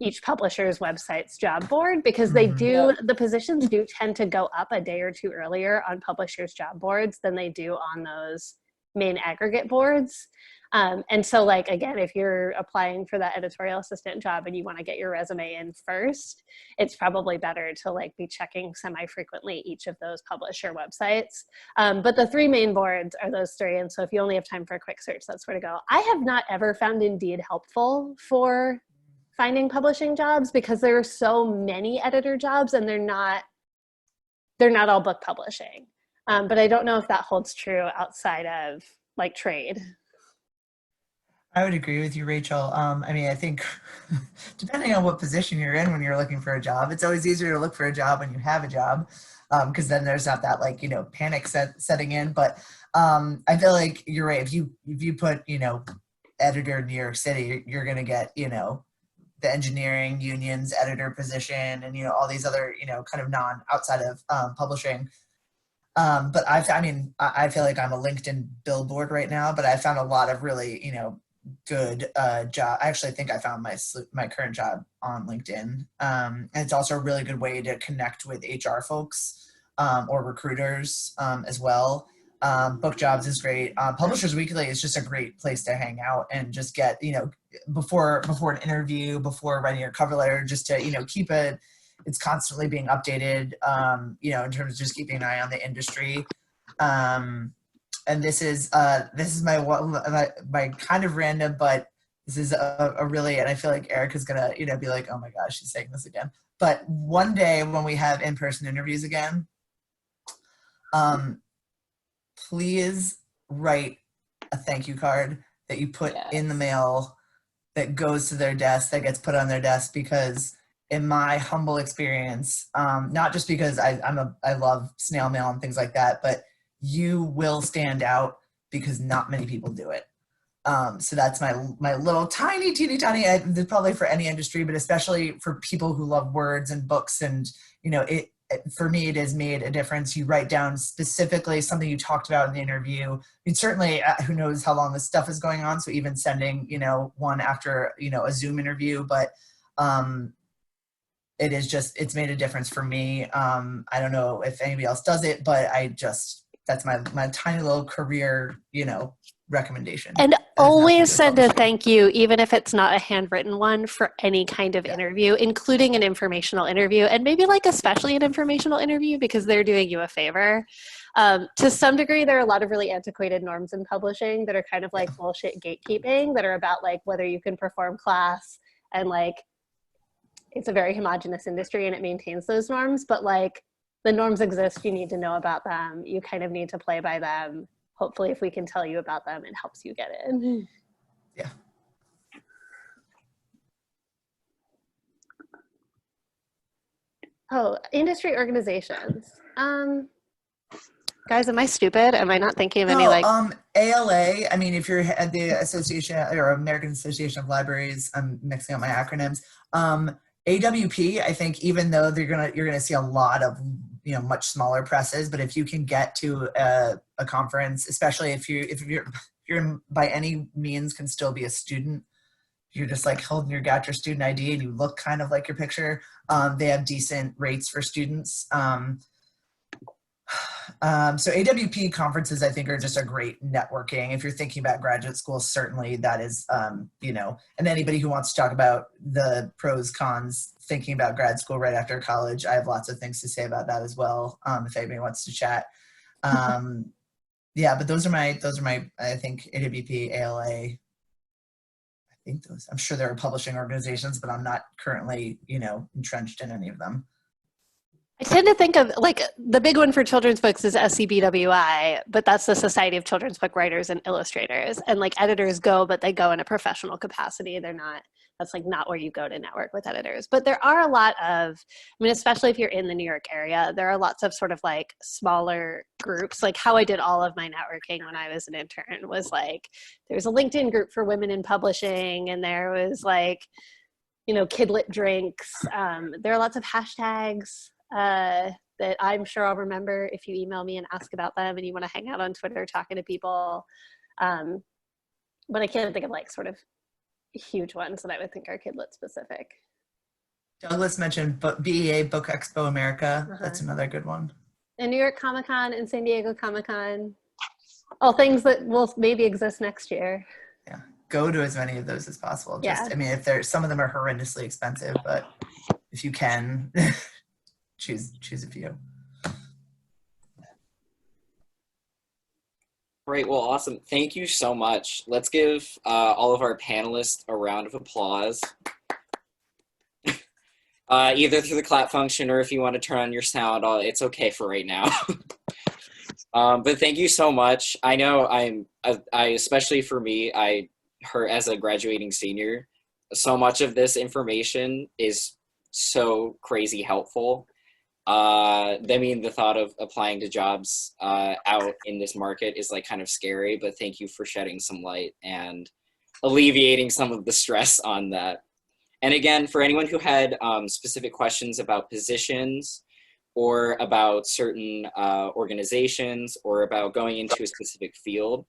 each publisher's website's job board, because the positions do tend to go up a day or 2 earlier on publishers' job boards than they do on those main aggregate boards. And so like, again, if you're applying for that editorial assistant job and you want to get your resume in first, it's probably better to like be checking semi-frequently each of those publisher websites. But the 3 main boards are those 3. And so if you only have time for a quick search, that's where to go. I have not ever found Indeed helpful for finding publishing jobs, because there are so many editor jobs, and they're not all book publishing. But I don't know if that holds true outside of like trade. I would agree with you, Rachel. I mean, I think depending on what position you're in when you're looking for a job, it's always easier to look for a job when you have a job, because then there's not that like panic setting in. But I feel like you're right. If you put editor in New York City, you're gonna get the engineering unions editor position and all these other kind of non outside of publishing. But I feel like I'm a LinkedIn billboard right now, but I found a lot of really good job. I actually think I found my current job on LinkedIn. And it's also a really good way to connect with HR folks or recruiters as well. Book Jobs is great. Publishers Weekly is just a great place to hang out and just get before an interview, before writing your cover letter, just to keep it's constantly being updated, in terms of just keeping an eye on the industry. And this is my kind of random, but this is a really, and I feel like Erika's gonna be like, oh my gosh, she's saying this again. But one day when we have in-person interviews again, please write a thank you card that you put in the mail that goes to their desk, that gets put on their desk, because in my humble experience, not just because I love snail mail and things like that, but you will stand out because not many people do it. So that's my little tiny, teeny tiny, probably for any industry, but especially for people who love words and books. And, for me, it has made a difference. You write down specifically something you talked about in the interview. I mean, certainly who knows how long this stuff is going on. So even sending, one after, a Zoom interview, but, it's made a difference for me. I don't know if anybody else does it, but that's my tiny little career, recommendation. And always send a thank you, even if it's not a handwritten one, for any kind of interview, including an informational interview, and maybe especially an informational interview, because they're doing you a favor. To some degree, there are a lot of really antiquated norms in publishing that are kind of like bullshit gatekeeping, that are about whether you can perform class, and it's a very homogenous industry and it maintains those norms, but the norms exist, you need to know about them, you kind of need to play by them. Hopefully, if we can tell you about them, it helps you get in. Yeah. Oh, industry organizations. Guys, am I stupid? Am I not thinking of any ALA, I mean, if you're at the Association or American Association of Libraries, I'm mixing up my acronyms. AWP, I think, even though you're gonna see a lot of much smaller presses, but if you can get to a conference, especially if you're by any means can still be a student, you're just holding your got your student ID and you look kind of like your picture. They have decent rates for students. So AWP conferences, I think, are just a great networking. If you're thinking about graduate school, certainly that is, and anybody who wants to talk about the pros, cons, thinking about grad school right after college, I have lots of things to say about that as well. If anybody wants to chat. Yeah, but those are my, I think AWP, ALA, I think I'm sure there are publishing organizations, but I'm not currently, entrenched in any of them. I tend to think of the big one for children's books is SCBWI, but that's the Society of Children's Book Writers and Illustrators. And editors go, but they go in a professional capacity. That's not where you go to network with editors. But there are a lot of, especially if you're in the New York area, there are lots of sort of smaller groups. How I did all of my networking when I was an intern was there's a LinkedIn group for women in publishing, and there was kidlit drinks. There are lots of hashtags that I'm sure I'll remember if you email me and ask about them and you want to hang out on Twitter talking to people. But I can't think of sort of huge ones that I would think are kidlit specific. Douglas mentioned BEA, Book Expo America. That's another good one. And New York Comic Con and San Diego Comic Con. All things that will maybe exist next year. Yeah, go to as many of those as possible. If some of them are horrendously expensive, but if you can, choose a few. Great. Well, awesome. Thank you so much. Let's give all of our panelists a round of applause. Either through the clap function or if you want to turn on your sound, it's okay for right now. But thank you so much. I know I especially for me, I her as a graduating senior, so much of this information is so crazy helpful. I mean, the thought of applying to jobs out in this market is like kind of scary, but thank you for shedding some light and alleviating some of the stress on that. And again, for anyone who had specific questions about positions or about certain organizations or about going into a specific field,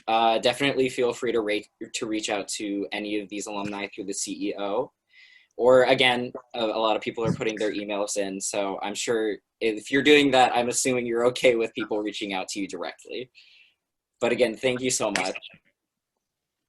definitely feel free to reach out to any of these alumni through the CEO. Or again, a lot of people are putting their emails in, so I'm sure if you're doing that, I'm assuming you're okay with people reaching out to you directly. But again, thank you so much.